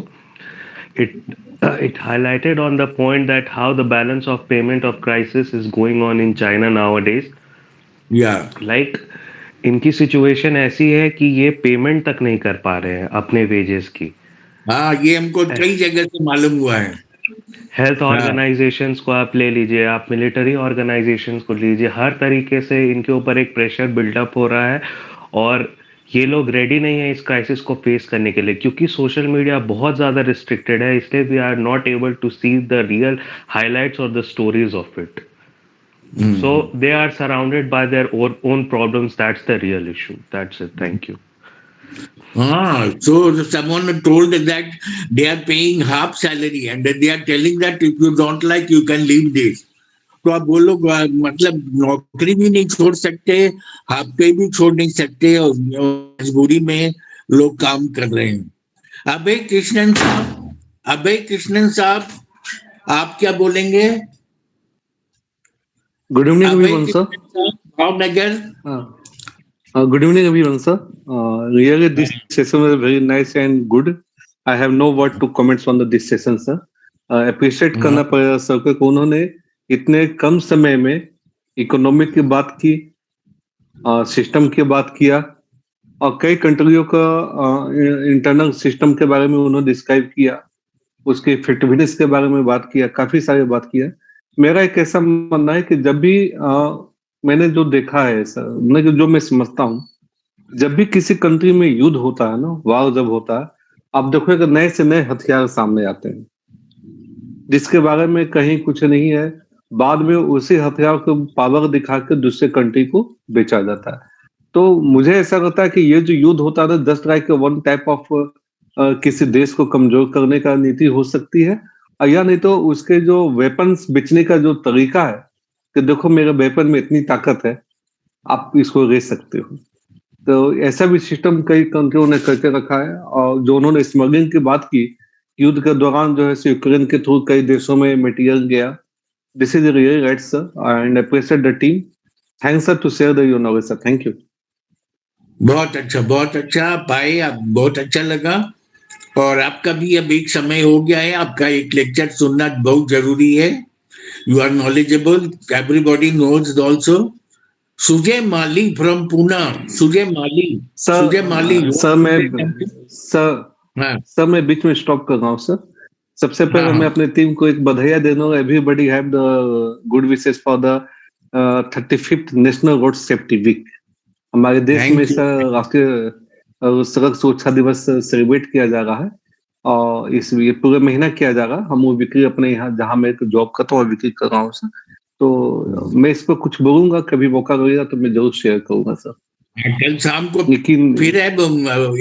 It it highlighted on the point that how the balance of payment of crisis is going on in China nowadays. Yeah. Like इनकी situation ऐसी है कि ये payment तक नहीं कर पा रहे हैं अपने वेजेस की. हाँ, ये हमको कई जगह से मालूम हुआ है. हेल्थ हाँ. ऑर्गेनाइजेशंस को आप ले लीजिए, आप मिलिट्री ऑर्गेनाइजेशंस को लीजिए, हर तरीके से इनके ऊपर एक प्रेशर बिल्डअप हो रहा है और ये लोग रेडी नहीं है इस क्राइसिस को फेस करने के लिए, क्योंकि सोशल मीडिया बहुत ज़्यादा रिस्ट्रिक्टेड है, इसलिए we are not able to see the real highlights और the stories of it. So they are surrounded by their own problems. That's the real issue. That's it. Thank you. So someone told that they are paying half salary and they are telling that if you don't like, you can leave this. तो आप वो लोग मतलब नौकरी भी नहीं छोड़ सकते, हाफ पे भी छोड़ नहीं सकते और मजबूरी में लोग काम कर रहे हैं. अभय कृष्णन साहब, आप क्या बोलेंगे? Good evening, everyone, sir. Bhavnagar. Good evening, everyone, sir. Really, this session was very nice and good. I have no word to comments on this session, sir. Appreciate करना पड़ेगा सर को, उन्होंने इतने कम समय में इकोनॉमिक की बात की, सिस्टम की बात किया और कई कंट्रियों का इंटरनल सिस्टम के बारे में उन्होंने डिस्क्राइब किया, उसके इफेक्टिवनेस के बारे में बात किया, काफी सारी बात किया. मेरा एक ऐसा मानना है कि जब भी मैंने जो देखा है सर, जो मैं समझता हूँ, जब भी किसी कंट्री में युद्ध होता है ना, वार जब होता है, आप देखोगे नए से नए हथियार सामने आते हैं जिसके बारे में कहीं कुछ नहीं है, बाद में उसी हथियार को पावर दिखा के दूसरे कंट्री को बेचा जाता है. तो मुझे ऐसा लगता है कि ये जो युद्ध होता है, just like one type of किसी देश को कमजोर करने का नीति हो सकती है, या नहीं तो उसके जो वेपन्स बेचने का जो तरीका है कि देखो मेरे वेपन में इतनी ताकत है, आप इसको ले सकते हो. तो ऐसा भी सिस्टम कई कंट्रियों ने करके रखा है. और जो उन्होंने स्मगलिंग की बात की, युद्ध के दौरान जो है यूक्रेन के थ्रू कई देशों में मटेरियल गया. This is really right sir and appreciate the team. Thanks sir to share the your knowledge sir. Thank you. बहुत अच्छा भाई, आप बहुत अच्छा लगा. और आपका भी अब एक समय हो गया है, आपका एक लेक्चर सुनना बहुत जरूरी है. You are knowledgeable, everybody knows also. Sujay Mali from Pune. Sujay Mali sir मैं बीच में स्टॉप कर रहा हूँ सर. सबसे पहले मैं अपने टीम को एक बधाई देना हूँ. Everybody have the good wishes for the 35th national road safety week. हमारे देश में सर राष्ट्रीय सड़क सुरक्षा दिवस सेलिब्रेट किया जा रहा है और इस ये पूरे महीना किया जा रहा है. हम वो बिक्री अपने यहाँ जहाँ मैं जॉब करता हूँ बिक्री कर रहा हूँ सर. तो मैं इस पर कुछ बोलूंगा, कभी मौका लगेगा तो मैं जरूर शेयर करूंगा सर. कल शाम को फिर है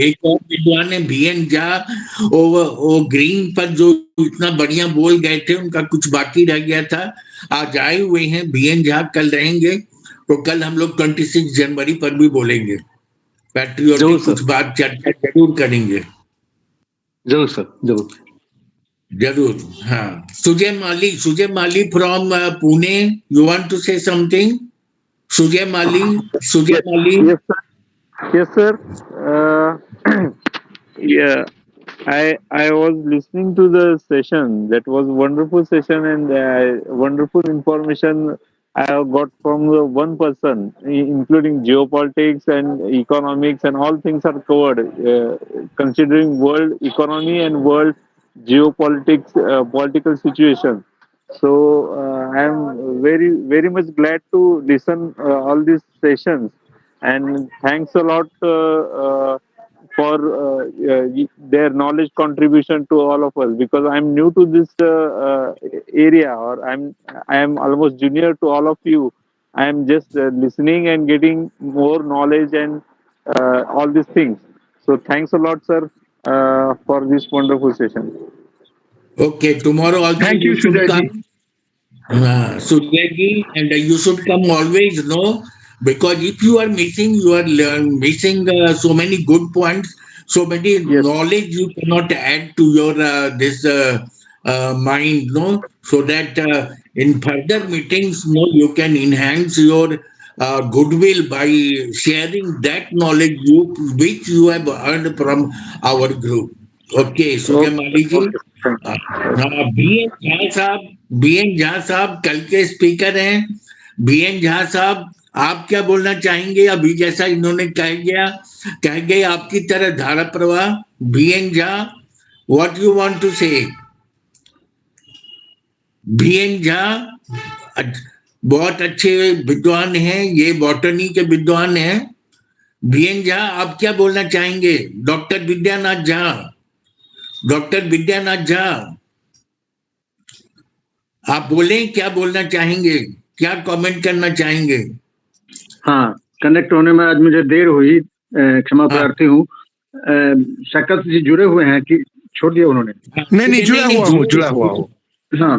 एक और विद्वान है बीएन झा, वो ग्रीन पर जो इतना बढ़िया बोल गए थे, उनका कुछ बाकी रह गया था. आज आए हुए हैं बीएन झा, कल रहेंगे. तो कल हम लोग 26 जनवरी पर भी बोलेंगे, पैट्रियोटिक कुछ बात चर्चा जरूर करेंगे. जरूर सर, जरूर. हाँ, Sujay Mali from Pune, you want to say something? Sujay Mali. Yes, sir. Yeah, I was listening to the session. That was wonderful session and wonderful information I have got from the one person, including geopolitics and economics and all things are covered. Considering world economy and world geopolitics, political situation. So I am very much glad to listen all these sessions, and thanks a lot for their knowledge contribution to all of us, because I am new to this area, or I am almost junior to all of you. I am just listening and getting more knowledge and all these things. So thanks a lot, sir, for this wonderful session. Okay, tomorrow also Thank you, should Sujay come. Sujay ji, and you should come always, no? Because if you are missing, you are missing so many good points, so many knowledge you cannot add to your this mind, no? So that in further meetings, no, you can enhance your goodwill by sharing that knowledge which you have earned from our group. Okay Suryamali ji. हाँ, B N Jha साहब कल के speaker हैं। BN. Jha साहब, आप क्या बोलना चाहेंगे? अभी जैसा इन्होंने कह गए आपकी तरह धारा प्रवाह। B N. Jha, what you want to say? B N. Jha बहुत अच्छे विद्वान हैं, ये बॉटनी के विद्वान हैं। बी.एन. झा, आप क्या बोलना चाहेंगे? डॉक्टर विद्यानाथ झा, आप बोलें, क्या बोलना चाहेंगे, क्या कमेंट करना चाहेंगे? हाँ, कनेक्ट होने में आज मुझे देर हुई, क्षमा प्रार्थी हूँ। शकत जी जुड़े हुए हैं कि छोड़ दिया उन्होंने? नहीं, जुड़ा हुआ हूँ। हाँ,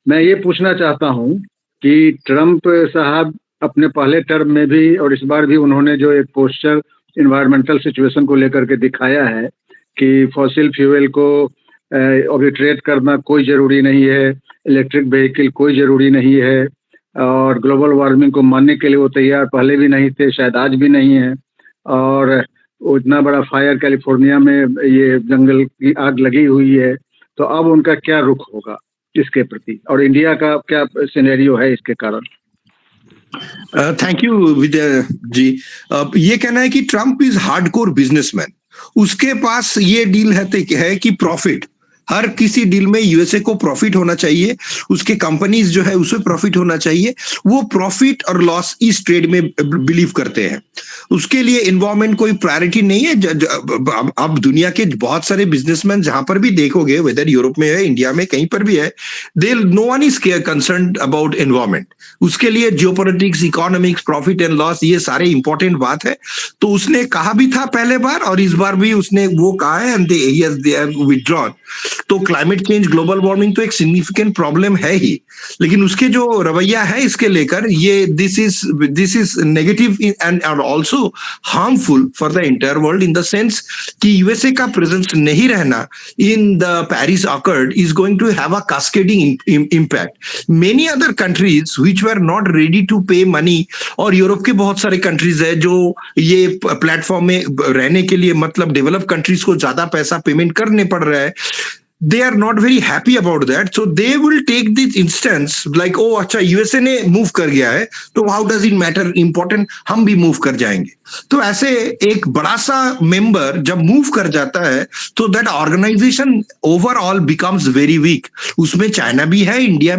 मैं ये पूछना चाहता हूँ कि ट्रम्प साहब अपने पहले टर्म में भी और इस बार भी उन्होंने जो एक पोस्टर इन्वायरमेंटल सिचुएशन को लेकर के दिखाया है कि फॉसिल फ्यूल को ऑब्लिटरेट करना कोई जरूरी नहीं है, इलेक्ट्रिक व्हीकल कोई जरूरी नहीं है, और ग्लोबल वार्मिंग को मानने के लिए वो तैयार पहले भी नहीं थे, शायद आज भी नहीं है। और वो इतना बड़ा फायर कैलिफोर्निया में ये जंगल की आग लगी हुई है, तो अब उनका क्या रुख होगा इसके प्रति, और इंडिया का क्या सिनेरियो है इसके कारण? थैंक यू विद्या जी। ये कहना है कि ट्रम्प इज हार्डकोर बिजनेसमैन, उसके पास ये डील है कि प्रॉफिट, हर किसी डील में यूएसए को प्रॉफिट होना चाहिए, उसके कंपनीज जो है उसमें प्रॉफिट होना चाहिए। वो प्रॉफिट और लॉस इस ट्रेड में बिलीव करते हैं, उसके लिए एनवायरमेंट कोई प्रायोरिटी नहीं है। अब दुनिया के बहुत सारे बिजनेसमैन जहां पर भी देखोगे, वेदर यूरोप में है, इंडिया में, कहीं पर भी है, दे no one is concerned about environment. उसके लिए geopolitics, economics, profit and loss, ये सारे इंपॉर्टेंट बात है। तो उसने कहा भी था पहले बार और इस बार भी उसने वो कहा है, एंड ही हैज विथड्रॉन। तो क्लाइमेट चेंज, ग्लोबल वार्मिंग तो एक सिग्निफिकेंट प्रॉब्लम है ही, लेकिन उसके जो रवैया है इसके लेकर, ये this is negative and also harmful for the entire world, in the sense कि यूएसए का प्रेजेंस नहीं रहना in the Paris accord is going to have a cascading impact. Many other countries which were not ready to pay money, और Europe के बहुत सारे countries है जो ये प्लेटफॉर्म में रहने के लिए, मतलब डेवलप कंट्रीज को ज्यादा पैसा पेमेंट करने पड़ रहा है, they are not very happy about that, so they will take this instance like, oh अच्छा यूएसए ने मूव कर गया है तो how does it matter, important हम भी मूव कर जाएंगे। तो ऐसे एक बड़ा सा मेंबर जब मूव कर जाता है तो that organisation overall becomes very weak. उसमें चाइना भी है, इंडिया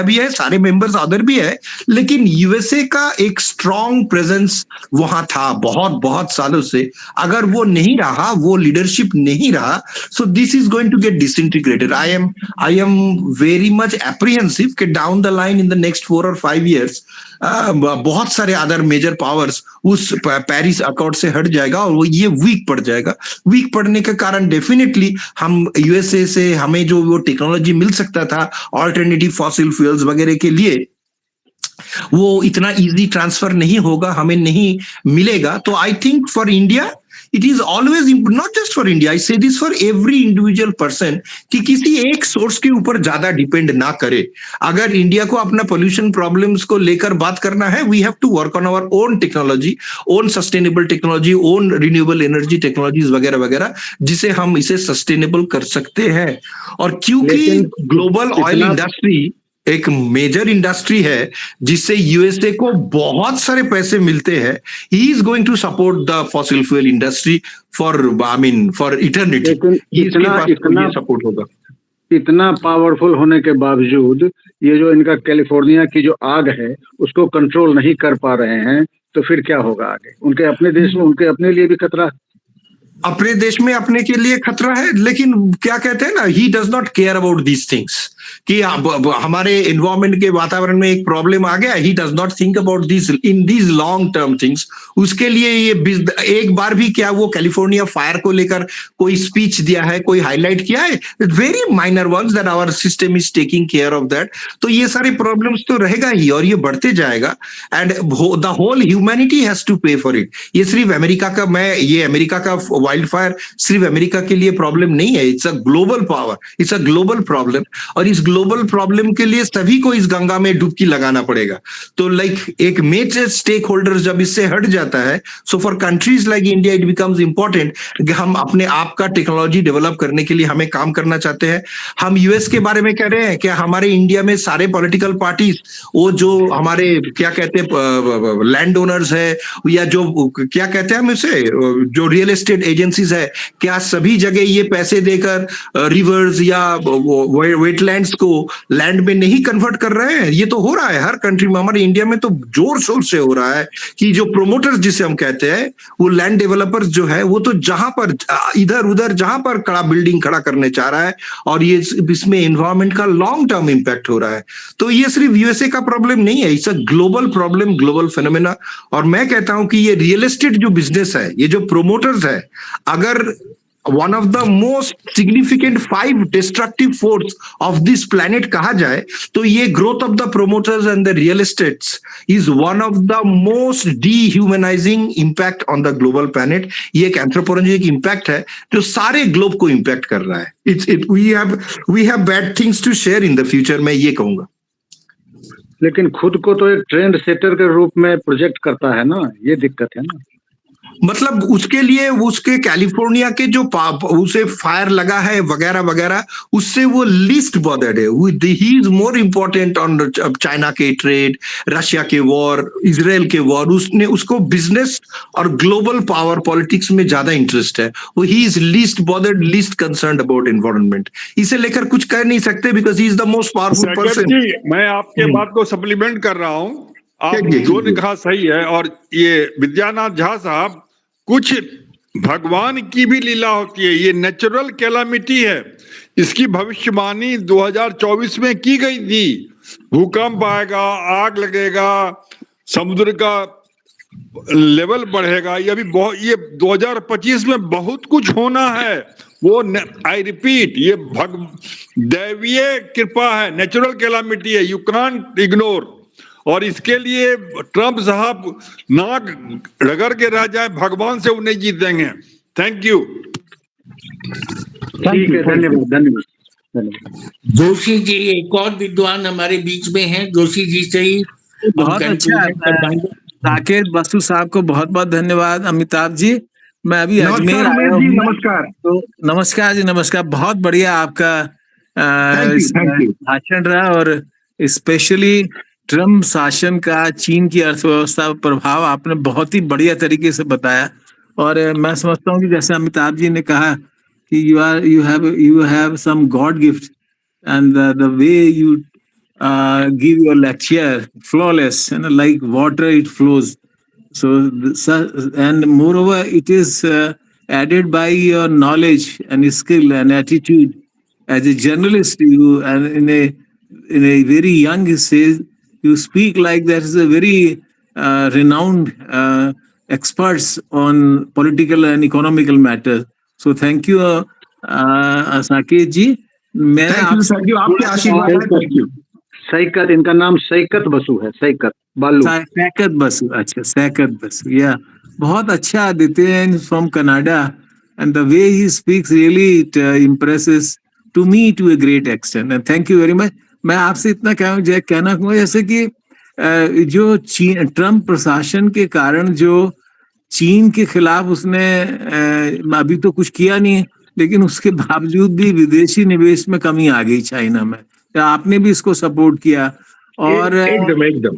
भी है, सारे मेंबर्स अदर भी है, लेकिन यूएसए का एक स्ट्रॉन्ग प्रेजेंस वहां था बहुत सालों से। अगर वो नहीं रहा, वो लीडरशिप नहीं रहा, so this is going to get disintegrated. I am very much apprehensive कि down the line in the next 4 or 5 years बहुत सारे अदर मेजर पावर्स उस पेरिस अकॉर्ड से हट जाएगा और वो ये वीक पड़ जाएगा। वीक पड़ने के कारण डेफिनेटली हम यूएसए से हमें जो वो टेक्नोलॉजी मिल सकता था ऑल्टरनेटिव फॉसिल फ्यूल्स वगैरह के लिए, वो इतना इजी ट्रांसफर नहीं होगा, हमें नहीं मिलेगा। तो I think for India it is always, not just for India, I say this for every individual person, कि किसी एक सोर्स के ऊपर ज्यादा डिपेंड ना करे। अगर इंडिया को अपना पोल्यूशन प्रॉब्लम्स को लेकर बात करना है, we have to work on our own technology, on sustainable technology, on renewable energy technologies वगैरह वगैरह, जिसे हम इसे सस्टेनेबल कर सकते हैं। और क्योंकि ग्लोबल ऑयल इंडस्ट्री एक मेजर इंडस्ट्री है जिससे यूएसए को बहुत सारे पैसे मिलते हैं, he is going to support the fossil fuel industry for eternity. इतना सपोर्ट होगा। इतना पावरफुल होने के बावजूद ये जो इनका कैलिफोर्निया की जो आग है उसको कंट्रोल नहीं कर पा रहे हैं, तो फिर क्या होगा आगे? उनके अपने देश में, उनके अपने लिए भी खतरा, अपने देश में अपने के लिए खतरा है। लेकिन क्या कहते हैं ना, he does not care about these things, कि हमारे एनवायरमेंट के वातावरण में एक प्रॉब्लम आ गया, he does not think about this in these long term things. उसके लिए ये एक बार भी क्या वो कैलिफोर्निया फायर को लेकर कोई स्पीच दिया है, कोई हाईलाइट किया है? Very minor once that our system is taking care of that. तो ये सारे प्रॉब्लम्स तो रहेगा ही और ये बढ़ते जाएगा, and the whole humanity has to pay for it. ये सिर्फ अमेरिका का, मैं ये अमेरिका का वाइल्ड फायर सिर्फ अमेरिका के लिए प्रॉब्लम नहीं है, it's a global power, it's a global problem, और इस ग्लोबल प्रॉब्लम के लिए सभी को इस गंगा में डुबकी लगाना पड़ेगा। तो लाइक एक मेजर स्टेक होल्डर जब इससे हट जाता है, so for countries like India it becomes important कि हम अपने आप का टेक्नोलॉजी डेवलप करने के लिए हमें काम करना चाहते हैं। हम यूएस के बारे में कह रहे हैं कि हमारे इंडिया में सारे पॉलिटिकल पार्टीज, वो जो हमारे क्या कहते हैं लैंड ओनर्स है, या जो क्या कहते हैं हम इसे, जो रियल एस्टेट एजेंसीज है, क्या सभी जगह ये पैसे देकर रिवर्स या वेटलैंड्स को लैंड में नहीं कन्वर्ट कर रहे हैं? ये तो हो रहा है हर कंट्री में, हमारे इंडिया में तो जोर शोर से हो रहा है कि जो प्रोमोटर्स जिसे हम कहते हैं, वो लैंड डेवलपर्स जो है, वो तो जहां पर इधर उधर जहां पर खड़ा बिल्डिंग खड़ा करने चाह रहा है, और ये इसमें एनवायरमेंट का लॉन्ग टर्म इंपैक्ट हो रहा है। तो ये सिर्फ यूएसए का प्रॉब्लम नहीं है, it's a global problem, global phenomena. और मैं कहता हूं कि ये रियल एस्टेट जो बिजनेस है, ये जो प्रोमोटर्स है, अगर one of the most significant 5 destructive force of this planet कहा जाए, तो ये growth of the promoters and the real estates is one of the most dehumanising impact on the global planet. ये एक एंथ्रोपोलॉजिक इंपैक्ट है जो सारे ग्लोब को इंपैक्ट कर रहा है। We have bad things to share in the future, मैं ये कहूंगा। लेकिन खुद को तो एक ट्रेंड सेटर के रूप में प्रोजेक्ट करता है ना, ये दिक्कत है ना। मतलब उसके लिए उसके कैलिफोर्निया के जो उसे फायर लगा है वगैरह वगैरह, उससे वो लीस्ट बॉदर्ड है। He is more important on China के ट्रेड, रशिया के वॉर, इजराइल के वॉर। उसने उसको बिजनेस और ग्लोबल पावर पॉलिटिक्स में ज्यादा इंटरेस्ट है। वो he is least bothered, least concerned about environment. इसे लेकर कुछ कह नहीं सकते because he is the most powerful person. मैं आपके बात को सप्लीमेंट कर रहा हूं, आप जो ने कहा सही है। और ये विद्यानाथ झा साहब, कुछ भगवान की भी लीला होती है, ये नेचुरल कैलामिटी है। इसकी भविष्यवाणी 2024 में की गई थी, भूकंप आएगा, आग लगेगा, समुद्र का लेवल बढ़ेगा। ये अभी ये 2025 में बहुत कुछ होना है। वो आई रिपीट, ये दैवीय कृपा है, नेचुरल कैलामिटी है, यू कांट इग्नोर। और इसके लिए ट्रंप साहब नाक रगड़ के रह जाए, भगवान से उन्हें जीत देंगे। Thank you. ठीक है, धन्यवाद धन्यवाद। जोशी जी एक और विद्वान हमारे बीच में हैं, जोशी जी से ही बहुत अच्छा। साकेत बसु साहब को बहुत बहुत धन्यवाद। अमिताभ जी, मैं अभी अजमेर आया हूँ। नमस्कार। तो नमस्कार जी, नमस्कार। बहुत बढ़िया आपका भाषण रहा, और स्पेशली ट्रम्प शासन का चीन की अर्थव्यवस्था पर प्रभाव आपने बहुत ही बढ़िया तरीके से बताया। और मैं समझता हूँ कि जैसे अमिताभ जी ने कहा कि you have some God gift, and the way you give your lecture flawless, and like water it flows. So and moreover it is added by your knowledge and skill and attitude as a journalist. You, and in a very young stage, you speak like that is a very renowned experts on political and economical matters. So thank you, Saket जी। मैं आपके आशीर्वाद है। Thank you. सैकत, इनका नाम सैकत बसु है, सैकत बालू। सैकत बसु, अच्छा सैकत बसु, या बहुत अच्छा देते हैं from Canada, and the way he speaks really it impresses to me to a great extent, and thank you very much. मैं आपसे इतना कहना चाहूँगा, जैसे कि जो ट्रम्प प्रशासन के कारण जो चीन के खिलाफ उसने अभी तो कुछ किया नहीं है, लेकिन उसके बावजूद भी विदेशी निवेश में कमी आ गई चाइना में। आपने भी इसको सपोर्ट किया, और एकदम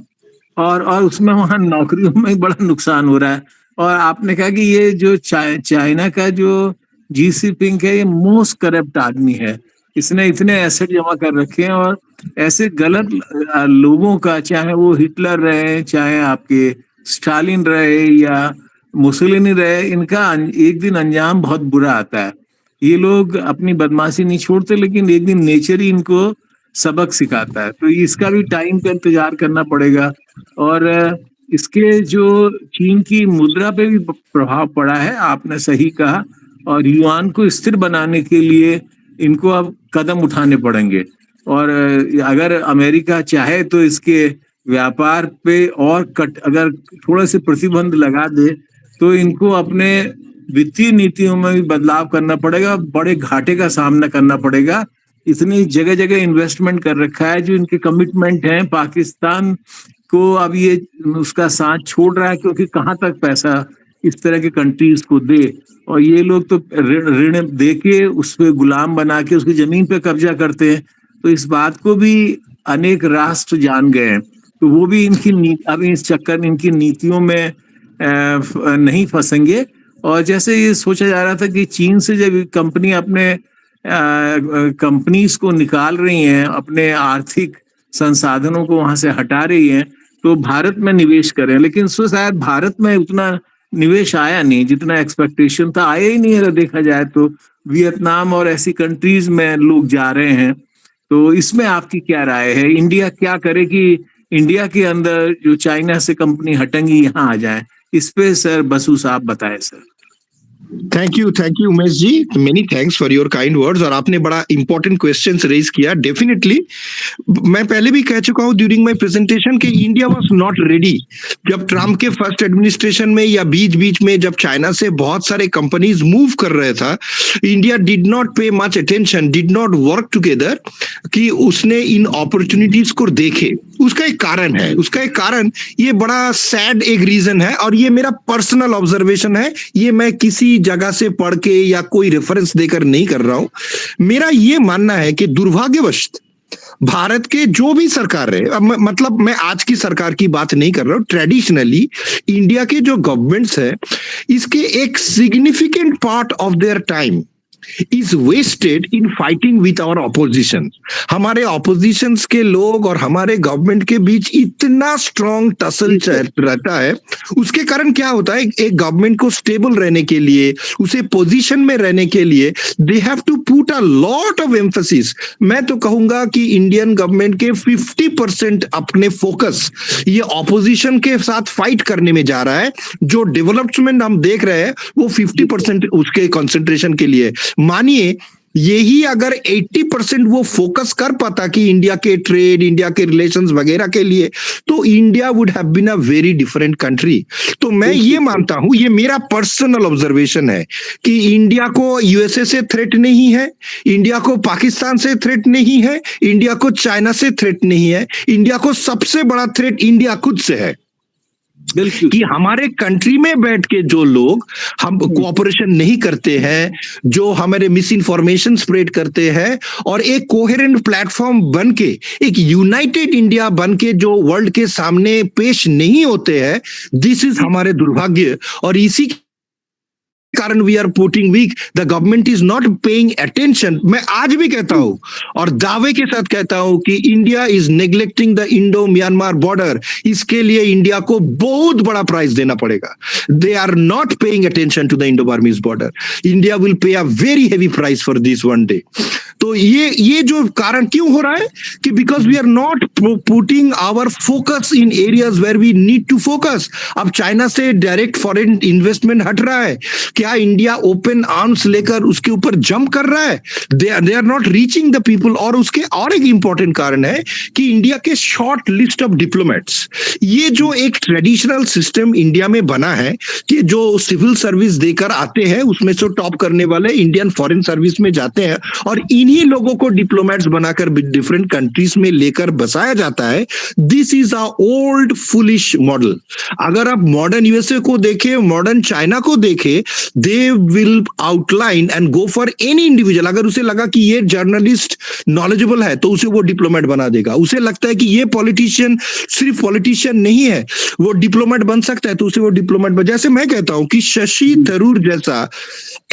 और उसमें वहां नौकरियों में बड़ा नुकसान हो रहा है। और आपने कहा कि ये जो चाइना का जो जी जिनपिंग है, ये मोस्ट करप्ट आदमी है। इसने इतने एसेट जमा कर रखे हैं, और ऐसे गलत लोगों का, चाहे वो हिटलर रहे, चाहे आपके स्टालिन रहे या मुसोलिनी रहे, इनका एक दिन अंजाम बहुत बुरा आता है। ये लोग अपनी बदमाशी नहीं छोड़ते, लेकिन एक दिन नेचर ही इनको सबक सिखाता है। तो इसका भी टाइम का इंतजार करना पड़ेगा। और इसके जो चीन की मुद्रा पे भी प्रभाव पड़ा है, आपने सही कहा। और युआन को स्थिर बनाने के लिए इनको अब कदम उठाने पड़ेंगे। और अगर अमेरिका चाहे तो इसके व्यापार पे और अगर थोड़े से प्रतिबंध लगा दे, तो इनको अपने वित्तीय नीतियों में भी बदलाव करना पड़ेगा, बड़े घाटे का सामना करना पड़ेगा। इतनी जगह जगह इन्वेस्टमेंट कर रखा है, जो इनके कमिटमेंट है पाकिस्तान को अब ये उसका साथ छोड़ रहा है, क्योंकि कहाँ तक पैसा इस तरह के कंट्रीज को दे, और ये लोग तो ऋण दे के उस पर गुलाम बना के उसकी जमीन पे कब्जा करते हैं। तो इस बात को भी अनेक राष्ट्र जान गए हैं, तो वो भी अब इस चक्कर इनकी नीतियों में नहीं फंसेंगे। और जैसे ये सोचा जा रहा था कि चीन से जब कंपनी अपने कंपनीज को निकाल रही हैं, अपने आर्थिक संसाधनों को वहां से हटा रही हैं, तो भारत में निवेश करें, लेकिन उससे शायद भारत में उतना निवेश आया नहीं जितना एक्सपेक्टेशन था, आया ही नहीं अगर देखा जाए तो। वियतनाम और ऐसी कंट्रीज में लोग जा रहे हैं, तो इसमें आपकी क्या राय है? इंडिया क्या करे कि इंडिया के अंदर जो चाइना से कंपनी हटेंगी यहाँ आ जाए? इस पे सर बसु साहब बताएं sir. Thank you Umesh ji, many thanks for your kind words. और आपने बड़ा इंपॉर्टेंट क्वेश्चंस रेज किया। डेफिनेटली मैं पहले भी कह चुका हूं ड्यूरिंग माय प्रेजेंटेशन कि इंडिया वाज नॉट रेडी। जब ट्रम्प के फर्स्ट एडमिनिस्ट्रेशन में या बीच में जब चाइना से बहुत सारे कंपनीज मूव कर रहे था, इंडिया डिड नॉट पे much attention, did not work together कि उसने इन अपॉर्चुनिटीज को देखे। उसका एक कारण ये बड़ा सैड एक रीजन है, और ये मेरा पर्सनल ऑब्जर्वेशन है, ये मैं किसी जगह से पढ़ के या कोई रेफरेंस देकर नहीं कर रहा हूं। मेरा ये मानना है कि दुर्भाग्यवश भारत के जो भी सरकार है, मतलब मैं आज की सरकार की बात नहीं कर रहा हूं, ट्रेडिशनली इंडिया के जो गवर्नमेंट्स है, इसके एक significant part of their time is wasted in fighting with our opposition। हमारे oppositions के लोग और हमारे गवर्नमेंट के बीच इतना स्ट्रॉन्ग टसल रहता है। उसके कारण क्या होता है, एक गवर्नमेंट को स्टेबल रहने के लिए, उसे पोजीशन में रहने के लिए they have to put a lot of emphasis. मैं तो कहूंगा कि इंडियन गवर्नमेंट के 50% अपने फोकस ये ऑपोजिशन के साथ फाइट करने में जा रहा है। जो डेवलपमेंट हम देख रहे हैं वो 50% उसके कंसंट्रेशन के लिए। मानिए यही अगर 80% वो फोकस कर पाता कि इंडिया के ट्रेड, इंडिया के रिलेशंस वगैरह के लिए, तो India would have been a very different country. तो मैं ये मानता हूं, ये मेरा पर्सनल ऑब्जर्वेशन है कि इंडिया को यूएसए से थ्रेट नहीं है, इंडिया को पाकिस्तान से थ्रेट नहीं है, इंडिया को चाइना से थ्रेट नहीं है। इंडिया को सबसे बड़ा थ्रेट इंडिया खुद से है कि हमारे कंट्री में बैठ के जो लोग हम कोऑपरेशन नहीं करते हैं, जो हमारे मिस इन्फॉर्मेशन स्प्रेड करते हैं, और एक कोहेरेंट प्लेटफॉर्म बन के, एक यूनाइटेड इंडिया बन के जो वर्ल्ड के सामने पेश नहीं होते हैं, दिस इज हमारे दुर्भाग्य। और इसी कारण we are putting weak, the government is not paying attention. मैं आज भी कहता हूं और दावे के साथ कहता हूं कि India is neglecting the Indo Myanmar border. इसके लिए इंडिया को बहुत बड़ा प्राइस देना पड़ेगा। They are not paying attention to the Indo Burmese border. India will pay a very heavy price for this one day. तो ये जो कारण क्यों हो रहा है कि because we are not putting our focus in areas where we need to focus. अब चाइना से डायरेक्ट फॉरेन इन्वेस्टमेंट हट रहा है, क्या इंडिया ओपन आर्म्स लेकर उसके ऊपर जंप कर रहा है? They are not reaching the people. और उसके और एक इंपॉर्टेंट कारण है कि इंडिया के शॉर्ट लिस्ट ऑफ डिप्लोमेट्स, ये जो एक ट्रेडिशनल सिस्टम इंडिया में बना है कि जो सिविल सर्विस देकर आते हैं उसमें से टॉप करने वाले इंडियन फॉरेन सर्विस में जाते हैं, और इन्हीं लोगों को डिप्लोमेट्स बनाकर डिफरेंट कंट्रीज में लेकर बसाया जाता है। This is a old foolish model. अगर आप मॉडर्न यूएसए को देखें, मॉडर्न चाइना को देखें, they will outline and go for any individual। अगर उसे लगा कि ये जर्नलिस्ट नॉलेजेबल है तो उसे वो डिप्लोमेट बना देगा। उसे लगता है कि ये पॉलिटिशियन सिर्फ पॉलिटिशियन नहीं है, वो डिप्लोमेट बन सकता है, तो उसे वो डिप्लोमेट। जैसे मैं कहता हूं कि शशि थरूर जैसा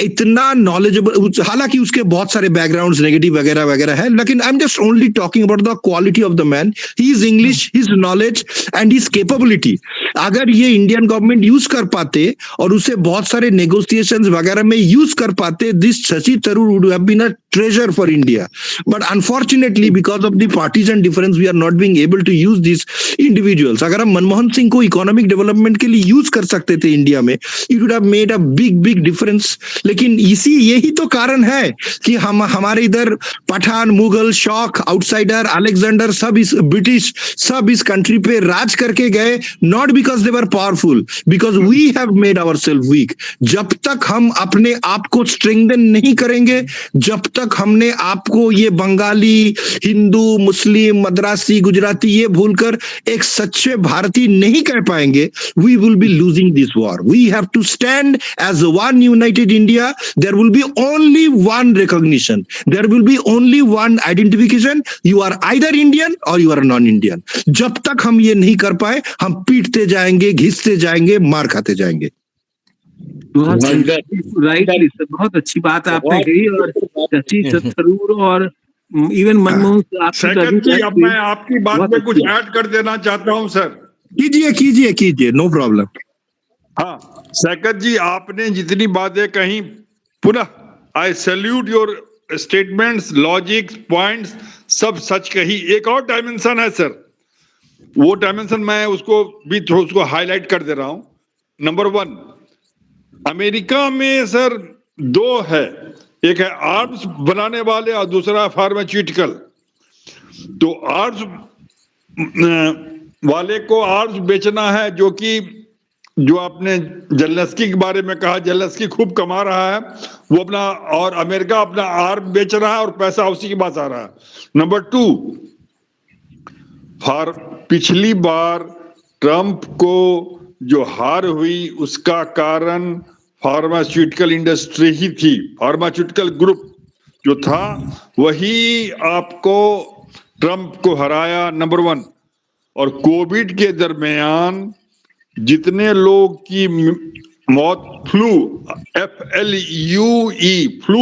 इतना नॉलेजेबल, हालांकि उसके बहुत सारे बैकग्राउंड्स नेगेटिव वगैरह वगैरह है, लेकिन I am just only talking about the quality of the man, his English, his knowledge and his capability. अगर ये इंडियन गवर्नमेंट यूज कर पाते और उसे बहुत सारे नेगोशिएशंस वगैरह में यूज कर पाते, this Shashi Tharoor would have been a treasure for India. But unfortunately, because of the partisan difference, we are not being able to use these individuals. अगर हम मनमोहन सिंह को इकोनॉमिक डेवलपमेंट के लिए यूज कर सकते थे इंडिया में, it would have made a big difference. लेकिन यही तो कारण है कि हमारे इधर पठान, मुगल, शौक, आउटसाइडर, अलेक्जेंडर सब इस ब्रिटिश सब इस कंट्री पे राज करके गए, not because they were powerful, because we have made ourselves weak. जब तक हम अपने आप को स्ट्रेंथन नहीं करेंगे, जब तक हमने आपको ये बंगाली, हिंदू, मुस्लिम, मद्रासी, गुजराती ये भूलकर एक सच्चे भारतीय नहीं कह पाएंगे, we will be losing this war. We have to stand as one united India. There will be only one recognition, there will be only one identification. You are either Indian or you are non Indian. जब तक हम ये नहीं कर पाए, हम पीटते जाएंगे, घिसते जाएंगे, मार खाते जाएंगे. राइट, बहुत अच्छी बात आपने कही. और शशि थरूर और इवन मनमोहन सेकंड जी, अब मैं आपकी बात में कुछ ऐड कर देना चाहता हूं सर. कीजिए, नो प्रॉब्लम. हाँ सेकंड जी, आपने जितनी बातें कही, पुनः आई salute your statements, logic, points, सब सच कही. एक और डायमेंशन है सर, वो डायमेंशन मैं उसको हाईलाइट कर दे रहा हूं. नंबर 1, अमेरिका में सर 2 है, एक है आर्म्स बनाने वाले और दूसरा फार्मास्यूटिकल. तो आर्म्स वाले को आर्म्स बेचना है, जो आपने जेलेंस्की के बारे में कहा, जेलेंस्की खूब कमा रहा है, वो अपना, और अमेरिका अपना आर्म बेच रहा है और पैसा उसी के पास आ रहा है. नंबर 2, पिछली बार ट्रंप को जो हार हुई उसका कारण फार्मास्यूटिकल इंडस्ट्री ही थी. फार्मास्यूटिकल ग्रुप जो था वही आपको ट्रंप को हराया, नंबर 1. और कोविड के दरमियान जितने लोग की मौत फ्लू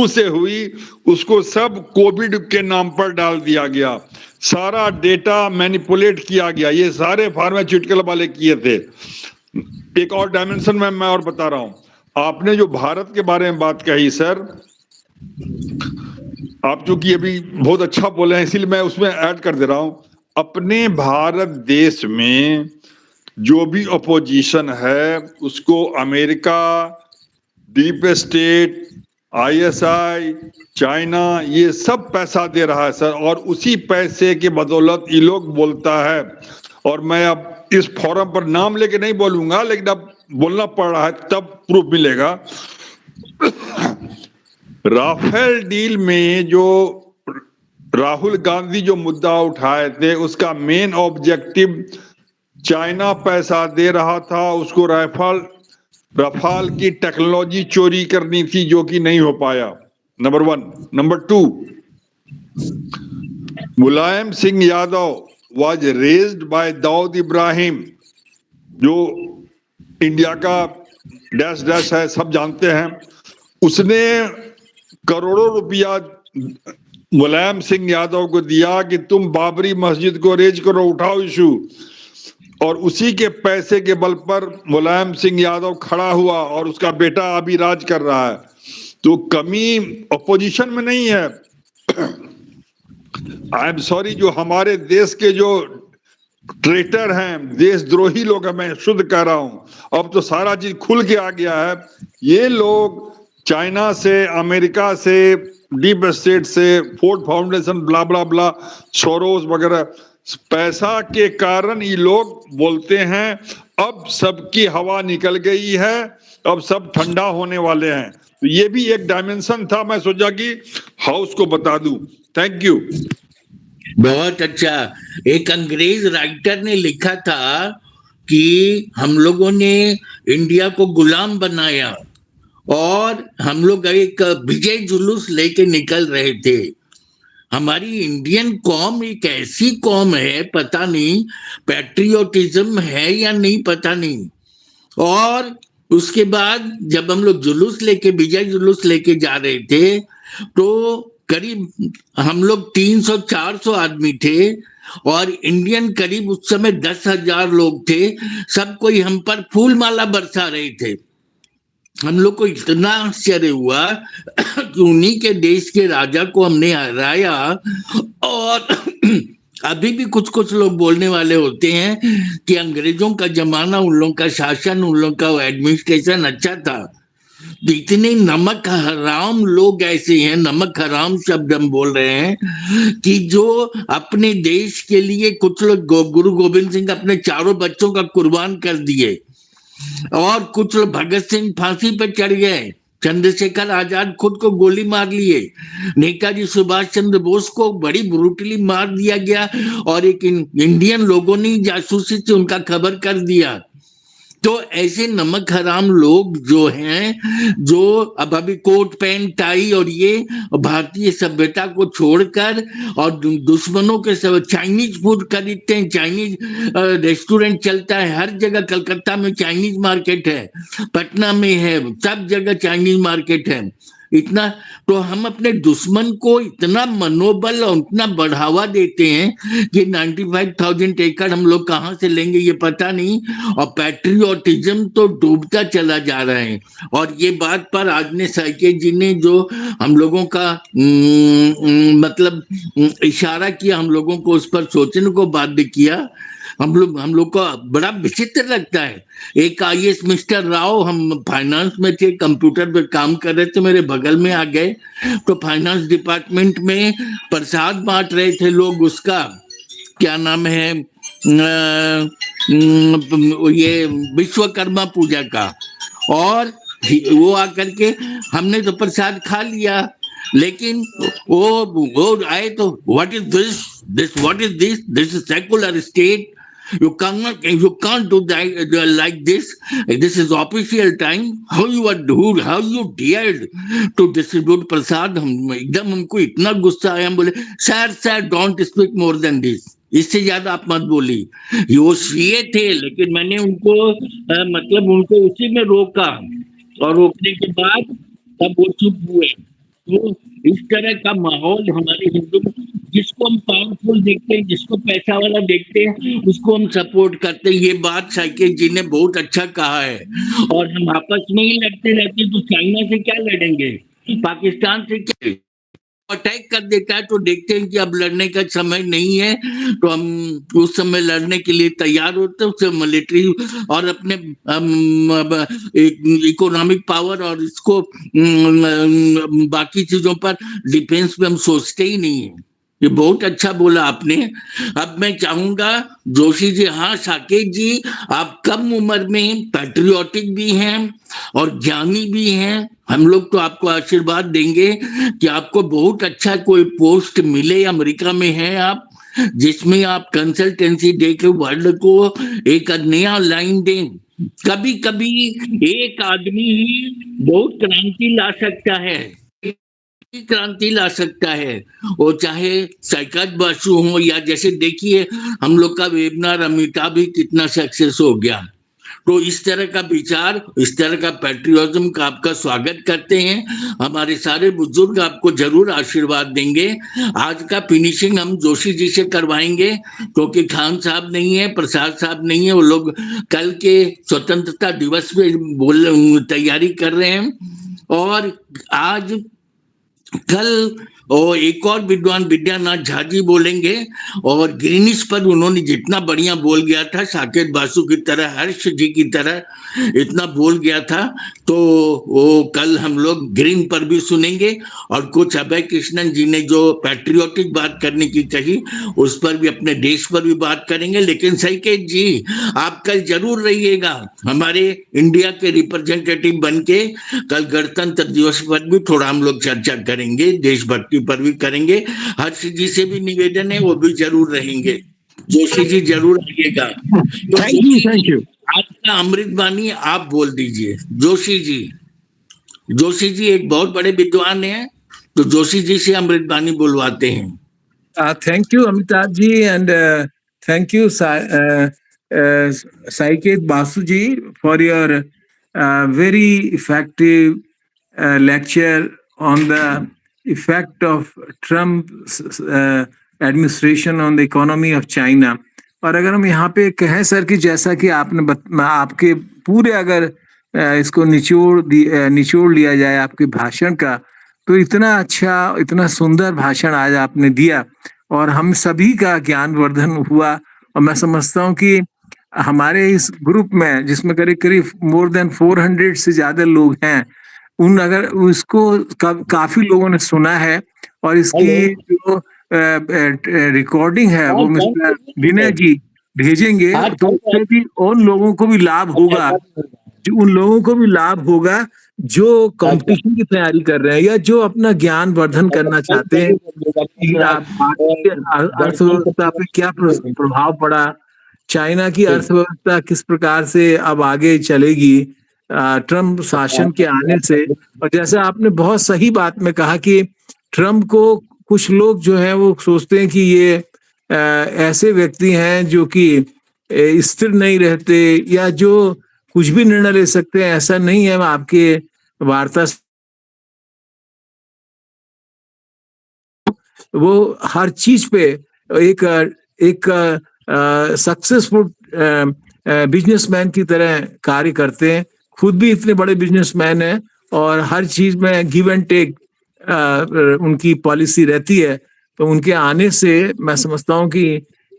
से हुई, उसको सब कोविड के नाम पर डाल दिया गया. सारा डेटा मैनिपुलेट किया गया. ये सारे फार्मास्यूटिकल वाले किए थे. एक और डायमेंशन में मैं और बता रहा हूं. आपने जो भारत के बारे में बात कही सर, आप चूंकि अभी बहुत अच्छा बोले हैं इसलिए मैं उसमें ऐड कर दे रहा हूं. अपने भारत देश में जो भी अपोजिशन है उसको America, deep state, ISI, China, ये सब पैसा दे रहा है सर. और उसी पैसे के बदौलत ये लोग बोलता है. और मैं अब इस फोरम पर नाम लेके नहीं बोलूंगा, लेकिन अब बोलना पड़ रहा है, तब प्रूफ मिलेगा. राफेल डील में जो राहुल गांधी जो मुद्दा उठाए थे, उसका मेन ऑब्जेक्टिव चाइना पैसा दे रहा था, उसको रफाल की टेक्नोलॉजी चोरी करनी थी, जो कि नहीं हो पाया. Number 1. Number 2, Mulayam Singh Yadav was raised by Dawood Ibrahim, जो इंडिया का डैश है, सब जानते हैं. उसने करोड़ों रुपया मुलायम सिंह यादव को दिया कि तुम बाबरी मस्जिद को रेज करो, उठाओ इशू. और उसी के पैसे के बल पर मुलायम सिंह यादव खड़ा हुआ और उसका बेटा अभी राज कर रहा है. तो कमी अपोजिशन में नहीं है. आई एम सॉरी, जो हमारे देश के जो ट्रेटर हैं, देशद्रोही लोग हैं, मैं शुद्ध कह रहा हूं, अब तो सारा चीज खुल के आ गया है. ये लोग चाइना से, अमेरिका से, डीप स्टेट से, फोर्ड फाउंडेशन, ब्ला ब्ला ब्ला, सोरोस वगैरह, पैसा के कारण ये लोग बोलते हैं अब सबकी हवा निकल गई है, अब सब ठंडा होने वाले हैं. तो ये भी एक डायमेंशन था, मैं सोचा कि हाउस को बता दूं. Thank you. बहुत अच्छा. एक अंग्रेज राइटर ने लिखा था कि हम लोगों ने इंडिया को गुलाम बनाया और हम लोग एक विजय जुलूस लेके निकल रहे थे. हमारी इंडियन कौम एक ऐसी कौम है, पता नहीं पैट्रियोटिज्म है या नहीं, पता नहीं. और उसके बाद जब हम लोग जुलूस लेके, विजय जुलूस लेके जा रहे थे, तो करीब हम लोग 300-400 आदमी थे और इंडियन करीब उस समय 10,000 लोग थे. सब कोई हम पर फूल माला बरसा रहे थे. हम लोग को इतना आश्चर्य हुआ कि उन्हीं के देश के राजा को हमने हराया। और अभी भी कुछ कुछ लोग बोलने वाले होते हैं कि अंग्रेजों का जमाना, उन लोगों का शासन, उन लोगों का एडमिनिस्ट्रेशन अच्छा था। तो इतने नमक हराम लोग ऐसे हैं, नमक हराम शब्द हम बोल रहे हैं, कि जो अपने देश के लिए कुछ लोग गुरु गोविंद सिंह अपने चारों बच्चों का कुर्बान कर दिए, और कुछ लोग भगत सिंह फांसी पे चढ़ गए, चंद्रशेखर आजाद खुद को गोली मार लिए, नेताजी सुभाष चंद्र बोस को बड़ी ब्रूटली मार दिया गया, और एक इंडियन लोगों ने जासूसी से उनका खबर कर दिया। तो ऐसे नमक हराम लोग जो हैं, जो अब अभी कोट पैंट टाई और ये भारतीय सभ्यता को छोड़कर और दुश्मनों के सब चाइनीज फूड खरीदते हैं, चाइनीज रेस्टोरेंट चलता है हर जगह, कलकत्ता में चाइनीज मार्केट है, पटना में है, सब जगह चाइनीज मार्केट है। इतना तो हम अपने दुश्मन को इतना मनोबल और इतना बढ़ावा देते हैं कि 95,000 एकड़ हम लोग कहाँ से लेंगे ये पता नहीं, और पैट्रियोटिज्म तो डूबता चला जा रहा है। और ये बात पर आज ने साइके जी ने जो हम लोगों का मतलब इशारा किया, हम लोगों को उस पर सोचने को बाध्य किया। हम लोग को बड़ा विचित्र लगता है। एक आईएएस मिस्टर राव, हम फाइनेंस में थे, कंप्यूटर पे काम कर रहे थे, मेरे बगल में आ गए, तो फाइनेंस डिपार्टमेंट में प्रसाद बांट रहे थे लोग, उसका क्या नाम है, ये विश्वकर्मा पूजा का, और वो आकर के हमने तो प्रसाद खा लिया, लेकिन वो आए तो what is this what is this is secular state, you can't do that like this. This is official time. How you dared to distribute prasad? हम एकदम, हमको इतना गुस्सा आया, हम बोले sir don't speak more than this, इससे ज्यादा आप मत बोली। वो सीए थे, लेकिन मैंने उनको मतलब उनको उसी में रोका, और रोकने के बाद तब वो चुप हुए। तो इस तरह का माहौल हमारे हिंदू, जिसको हम पावरफुल देखते हैं, जिसको पैसा वाला देखते हैं, उसको हम सपोर्ट करते हैं। ये बात साइके जी ने बहुत अच्छा कहा है। और हम आपस में ही लड़ते रहते, तो चाइना से क्या लड़ेंगे, पाकिस्तान से क्या अटैक कर देता है, तो देखते हैं कि अब लड़ने का समय नहीं है, तो हम उस समय लड़ने के लिए तैयार होते हैं। उससे मिलिट्री और अपने इकोनॉमिक पावर और इसको बाकी चीजों पर डिफेंस में हम सोचते ही नहीं है। ये बहुत अच्छा बोला आपने। अब मैं चाहूंगा जोशी जी, हाँ साकेत जी, आप कम उम्र में पैट्रियोटिक भी हैं और ज्ञानी भी हैं। हम लोग तो आपको आशीर्वाद देंगे कि आपको बहुत अच्छा कोई पोस्ट मिले। अमेरिका में हैं आप, जिसमें आप कंसल्टेंसी देकर वर्ल्ड को एक नया लाइन दें। कभी कभी एक आदमी ही बहुत क्रांति ला सकता है, क्रांति ला सकता है, वो चाहे साइकाज बासु हो, या जैसे देखिए हम लोग का वेबिनार अमिताभ भी कितना सक्सेस हो गया। तो इस तरह का विचार, इस तरह का पैट्रियोटिज्म का आपका स्वागत करते हैं। हमारे सारे बुजुर्ग आपको जरूर आशीर्वाद देंगे। आज का फिनिशिंग हम जोशी जी से करवाएंगे, क्योंकि खान साहब नहीं है, प्रसाद साहब नहीं है, वो लोग कल के स्वतंत्रता दिवस पे तैयारी कर रहे हैं। और आज कल और एक और विद्वान विद्यानाथ झा जी बोलेंगे, और ग्रीनिश पर उन्होंने जितना बढ़िया बोल गया था, साकेत बासु की तरह, हर्ष जी की तरह इतना बोल गया था, तो वो कल हम लोग ग्रीन पर भी सुनेंगे। और कुछ अभय कृष्णन जी ने जो पैट्रियोटिक बात करने की कही, उस पर भी, अपने देश पर भी बात करेंगे। लेकिन साकेत जी, आप कल जरूर रहिएगा हमारे इंडिया के रिप्रेजेंटेटिव बन के। कल गणतंत्र दिवस पर भी थोड़ा हम लोग चर्चा करेंगे, देशभक्ति पर भी करेंगे। हर्ष जी से भी निवेदन है, वो भी जरूर रहेंगे। जोशी जी जरूर आइएगा। तो थैंक यू। आज का अमृत वाणी आप बोल दीजिए जोशी जी। जोशी जी एक बहुत बड़े विद्वान हैं, तो जोशी जी से अमृत वाणी बुलवाते हैं। Thank you Amitabh ji, and thank you Saket Basu ji for your very effective lecture on the effect of Trump's administration on the economy of China. और अगर हम यहाँ पे कहें सर कि जैसा कि आपने आपके पूरे अगर इसको निचोड़ लिया जाए आपके भाषण का, तो इतना अच्छा, इतना सुंदर भाषण आज आपने दिया और हम सभी का ज्ञानवर्धन हुआ। और मैं समझता हूँ कि हमारे इस ग्रुप में, जिसमें करीब करीब मोर देन 400 से ज्यादा लोग हैं, उन अगर उसको काफी लोगों ने सुना है और इसकी जो रिकॉर्डिंग है वो मिस्टर विनय जी भेजेंगे, तो उससे भी उन लोगों को भी लाभ होगा, उन लोगों को भी लाभ होगा जो कंपटीशन की तैयारी कर रहे हैं या जो अपना ज्ञान वर्धन करना चाहते हैं कि भारतीय अर्थव्यवस्था पे क्या प्रभाव पड़ा, चाइना की अर्थव्यवस्था किस प्रकार से अब आगे चलेगी ट्रम्प शासन के आने से। और जैसे आपने बहुत सही बात में कहा कि ट्रम्प को कुछ लोग जो है वो सोचते हैं कि ये ऐसे व्यक्ति हैं जो कि स्थिर नहीं रहते या जो कुछ भी निर्णय ले सकते हैं। ऐसा नहीं है। आपके वार्ता वो हर चीज पे एक सक्सेसफुल बिजनेसमैन की तरह कार्य करते हैं। खुद भी इतने बड़े बिजनेसमैन हैं और हर चीज में गिव एंड टेक उनकी पॉलिसी रहती है। तो उनके आने से मैं समझता हूँ कि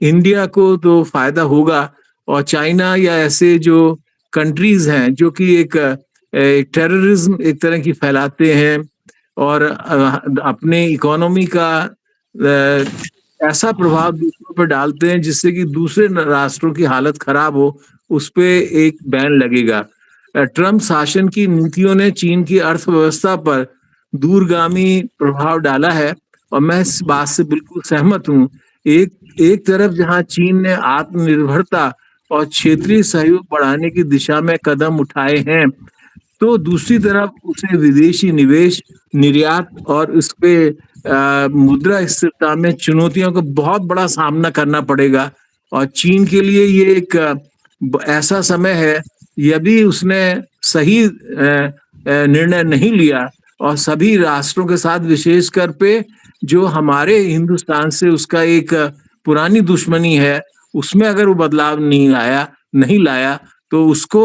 इंडिया को तो फायदा होगा और चाइना या ऐसे जो कंट्रीज हैं जो कि एक टेररिज्म एक तरह की फैलाते हैं और अपने इकोनॉमी का ऐसा प्रभाव दूसरों पर डालते हैं जिससे कि दूसरे राष्ट्रों की हालत खराब हो, उस पे एक बैन लगेगा। ट्रम्प शासन की नीतियों ने चीन की अर्थव्यवस्था पर दूरगामी प्रभाव डाला है और मैं इस बात से बिल्कुल सहमत हूँ। एक तरफ जहां चीन ने आत्मनिर्भरता और क्षेत्रीय सहयोग बढ़ाने की दिशा में कदम उठाए हैं, तो दूसरी तरफ उसे विदेशी निवेश, निर्यात और इस पे मुद्रा स्थिरता में चुनौतियों का बहुत बड़ा सामना करना पड़ेगा। और चीन के लिए ये एक ऐसा समय है, यदि उसने सही निर्णय नहीं लिया और सभी राष्ट्रों के साथ विशेषकर पे जो हमारे हिंदुस्तान से उसका एक पुरानी दुश्मनी है, उसमें अगर वो बदलाव नहीं लाया तो उसको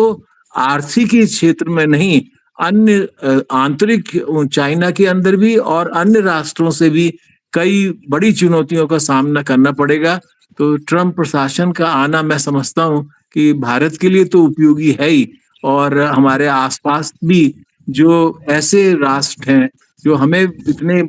आर्थिक क्षेत्र में नहीं, अन्य आंतरिक चाइना के अंदर भी और अन्य राष्ट्रों से भी कई बड़ी चुनौतियों का सामना करना पड़ेगा। तो ट्रम्प प्रशासन का आना मैं समझता हूँ कि भारत के लिए तो उपयोगी है ही, और हमारे आसपास भी जो ऐसे राष्ट्र हैं जो हमें इतने,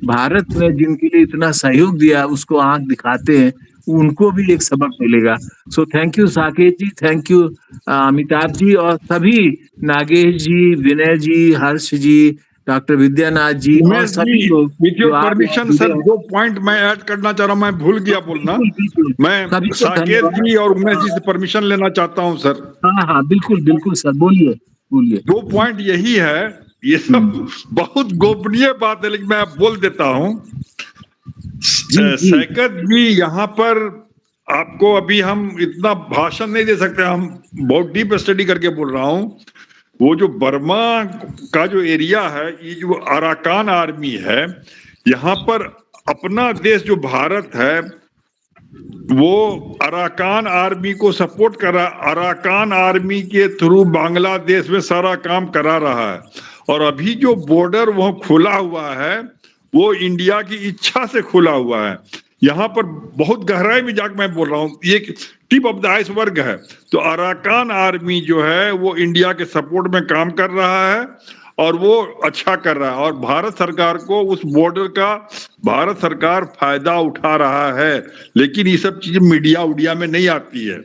भारत ने जिनके लिए इतना सहयोग दिया उसको आंख दिखाते हैं, उनको भी एक सबक मिलेगा। So thank you Saket ji, thank you Amitabh ji और सभी नागेश जी, विनय जी, हर्ष जी, डॉक्टर विद्यानाथ जी और सभी लोग। With your permission sir, 2 point मैं ऐड करना चाह रहा हूं, मैं भूल गया बोलना। मैं साकेत जी और उमेश जी से परमिशन लेना चाहता हूं सर। हाँ बिल्कुल बिल्कुल सर, बोलिए। 2 पॉइंट यही है, ये सब बहुत गोपनीय बात है लेकिन मैं बोल देता हूं। साकेत जी, यहाँ पर आपको अभी हम इतना भाषण नहीं दे सकते, हम बहुत डीप स्टडी करके बोल रहा हूं। वो जो बर्मा का जो एरिया है, ये जो अराकान आर्मी है, यहाँ पर अपना देश जो भारत है वो अराकान आर्मी को सपोर्ट कर रहा है। अराकान आर्मी के थ्रू बांग्लादेश में सारा काम करा रहा है और अभी जो बॉर्डर वो खुला हुआ है वो इंडिया की इच्छा से खुला हुआ है। यहाँ पर बहुत गहराई में जाकर मैं बोल रहा हूँ, ये टिप ऑफ द आइसबर्ग है। तो अराकान आर्मी जो है वो इंडिया के सपोर्ट में काम कर रहा है और वो अच्छा कर रहा है और भारत सरकार को उस बॉर्डर का भारत सरकार फायदा उठा रहा है। लेकिन ये सब चीजें मीडिया में नहीं आती है।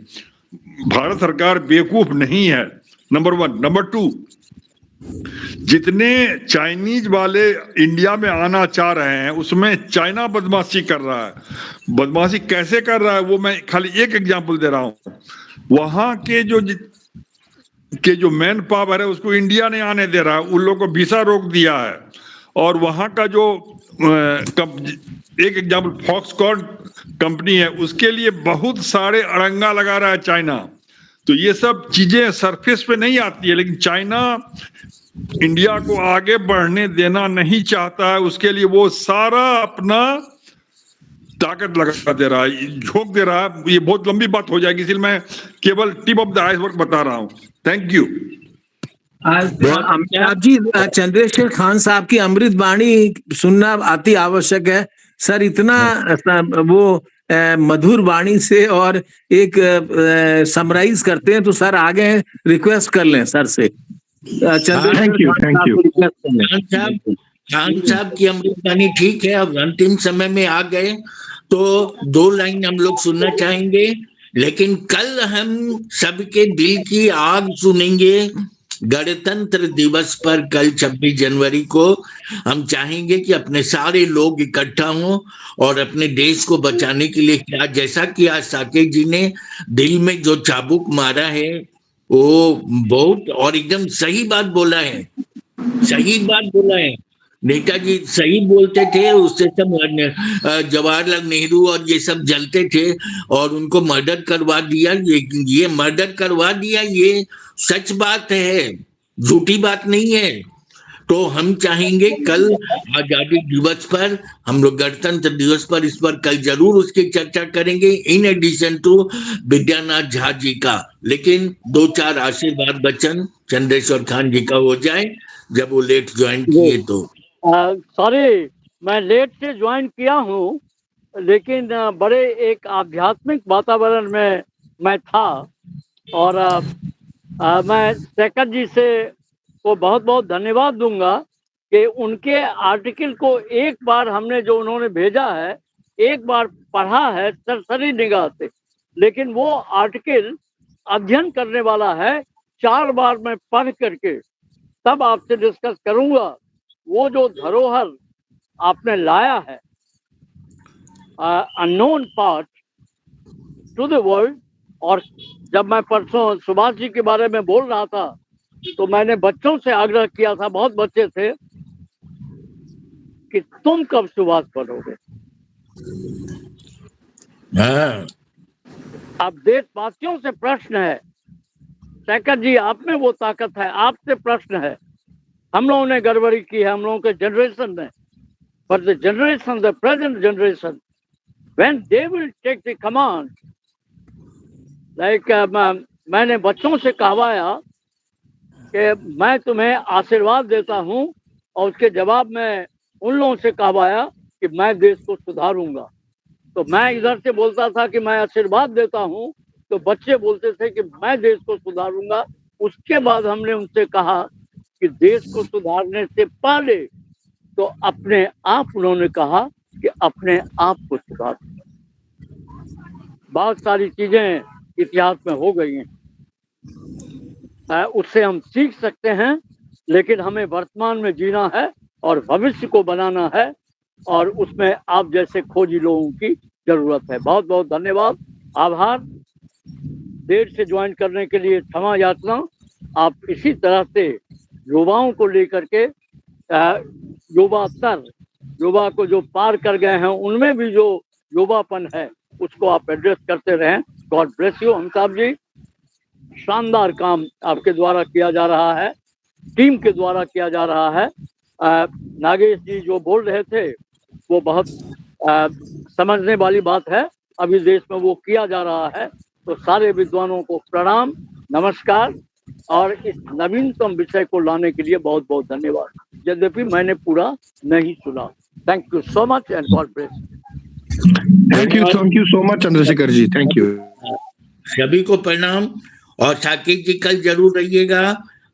भारत सरकार बेवकूफ नहीं है, नंबर 1। नंबर 2, जितने चाइनीज वाले इंडिया में आना चाह रहे हैं उसमें चाइना बदमाशी कर रहा है। बदमाशी कैसे कर रहा है वो मैं खाली एक एग्जांपल दे रहा हूं। वहां के जो मैन पावर है उसको इंडिया नहीं आने दे रहा है, उन लोगों को वीजा रोक दिया है। और वहां का जो एक एग्जांपल फॉक्सकॉन कंपनी है, उसके लिए बहुत सारे अड़ंगा लगा रहा है चाइना। तो ये सब चीजें सरफेस पे नहीं आती है, लेकिन चाइना इंडिया को आगे बढ़ने देना नहीं चाहता है। उसके लिए वो सारा अपना ताकत लगा दे रहा है, झोंक दे रहा है। ये बहुत लंबी बात हो जाएगी, इसलिए मैं केवल टिप ऑफ द आइसबर्ग बता रहा हूं। Thank you. अमिताभ जी, चंद्रशेखर खान साहब की अमृत वाणी सुनना अति आवश्यक है सर। इतना वो मधुर वाणी से और एक समराइज करते हैं, तो सर आगे रिक्वेस्ट कर लें सर से। खान साहब की अमृतवाणी ठीक है। अब अंतिम समय में आ गए तो 2 लाइन हम लोग सुनना चाहेंगे, लेकिन कल हम सबके दिल की आग सुनेंगे। गणतंत्र दिवस पर कल 26 जनवरी को हम चाहेंगे कि अपने सारे लोग इकट्ठा हों और अपने देश को बचाने के लिए क्या, जैसा कि आज साकेत जी ने दिल में जो चाबुक मारा है वो बहुत और एकदम सही बात बोला है, सही बात बोला है। नेताजी सही बोलते थे, उससे सब जवाहरलाल नेहरू और ये सब जलते थे और उनको मर्डर करवा दिया। ये मर्डर करवा दिया, ये सच बात है, झूठी बात नहीं है। तो हम चाहेंगे कल आजादी दिवस पर, हम लोग गणतंत्र दिवस पर इस पर कल जरूर उसकी चर्चा करेंगे, in addition to Vidyanath Jha ji का। लेकिन 2-4 आशीर्वाद बचन चंद्रशेखर खान जी का हो जाए, जब वो लेट ज्वाइन किए तो। सॉरी, मैं लेट से ज्वाइन किया हूँ, लेकिन बड़े एक आध्यात्मिक वातावरण में मैं था। और मैं शेखर जी से को बहुत बहुत धन्यवाद दूंगा कि उनके आर्टिकल को एक बार हमने जो उन्होंने भेजा है, एक बार पढ़ा है सरसरी निगाह से, लेकिन वो आर्टिकल अध्ययन करने वाला है। 4 बार मैं पढ़ करके तब आपसे डिस्कस करूंगा। वो जो धरोहर आपने लाया है, unknown part two the world. और जब मैं परसों सुभाष जी के बारे में बोल रहा था तो मैंने बच्चों से आग्रह किया था, बहुत बच्चे थे, कि तुम कब सुभाष पढ़ोगे। अब देशवासियों से प्रश्न है, शेखर जी आप में वो ताकत है, आपसे प्रश्न है। हम लोगों ने गड़बड़ी की है, हम लोगों के जनरेशन में, but the generation, the present generation, when they will take the command, like मैंने बच्चों से कहवाया कि मैं तुम्हें आशीर्वाद देता हूं, और उसके जवाब में उन लोगों से कहवाया कि मैं देश को सुधारूंगा। तो मैं इधर से बोलता था कि मैं आशीर्वाद देता हूं, तो बच्चे बोलते थे कि मैं देश को सुधारूंगा। उसके बाद हमने उनसे कहा कि देश को सुधारने से पहले तो अपने आप, उन्होंने कहा कि अपने आप को सुधार। बहुत सारी चीजें इतिहास में हो गई हैं, उससे हम सीख सकते हैं, लेकिन हमें वर्तमान में जीना है और भविष्य को बनाना है, और उसमें आप जैसे खोजी लोगों की जरूरत है। बहुत बहुत धन्यवाद, आभार। देर से ज्वाइन करने के लिए क्षमा याचना। आप इसी तरह से युवाओं को लेकर के, युवा को जो पार कर गए हैं, उनमें भी जो युवापन है उसको आप एड्रेस करते रहें। गॉड ब्लेस यू अमिताभ जी। शानदार काम आपके द्वारा किया जा रहा है, टीम के द्वारा किया जा रहा है। नागेश जी जो बोल रहे थे वो बहुत समझने वाली बात है, अभी देश में वो किया जा रहा है। तो सारे विद्वानों को प्रणाम, नमस्कार, और इस नवीनतम विषय को लाने के लिए बहुत बहुत धन्यवाद। यद्यपि मैंने पूरा नहीं सुना। Thank you so much and God bless. Thank you so much Chandrashekhar ji, thank you. सभी को प्रणाम, और साकेत जी कल जरूर रहिएगा।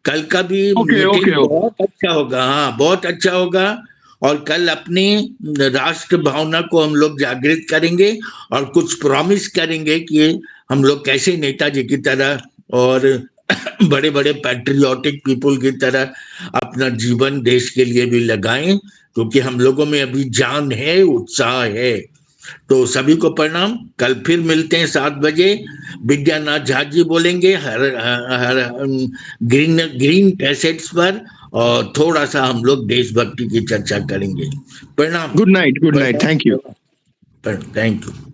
कल का भी बहुत अच्छा होगा। हाँ, बहुत अच्छा होगा। और कल अपनी राष्ट्र भावना को हम लोग जागृत करेंगे और कुछ प्रॉमिस करेंगे कि हम लोग कैसे नेताजी की तरह और बड़े बड़े पैट्रियोटिक पीपल की तरह अपना जीवन देश के लिए भी लगाएं, क्योंकि हम लोगों में अभी जान है, उत्साह है। तो सभी को प्रणाम। कल फिर मिलते हैं 7 बजे। विद्यानाथ झा जी बोलेंगे हर ग्रीन कैसेट्स पर, और थोड़ा सा हम लोग देशभक्ति की चर्चा करेंगे। प्रणाम। Good night, thank you. Thank you.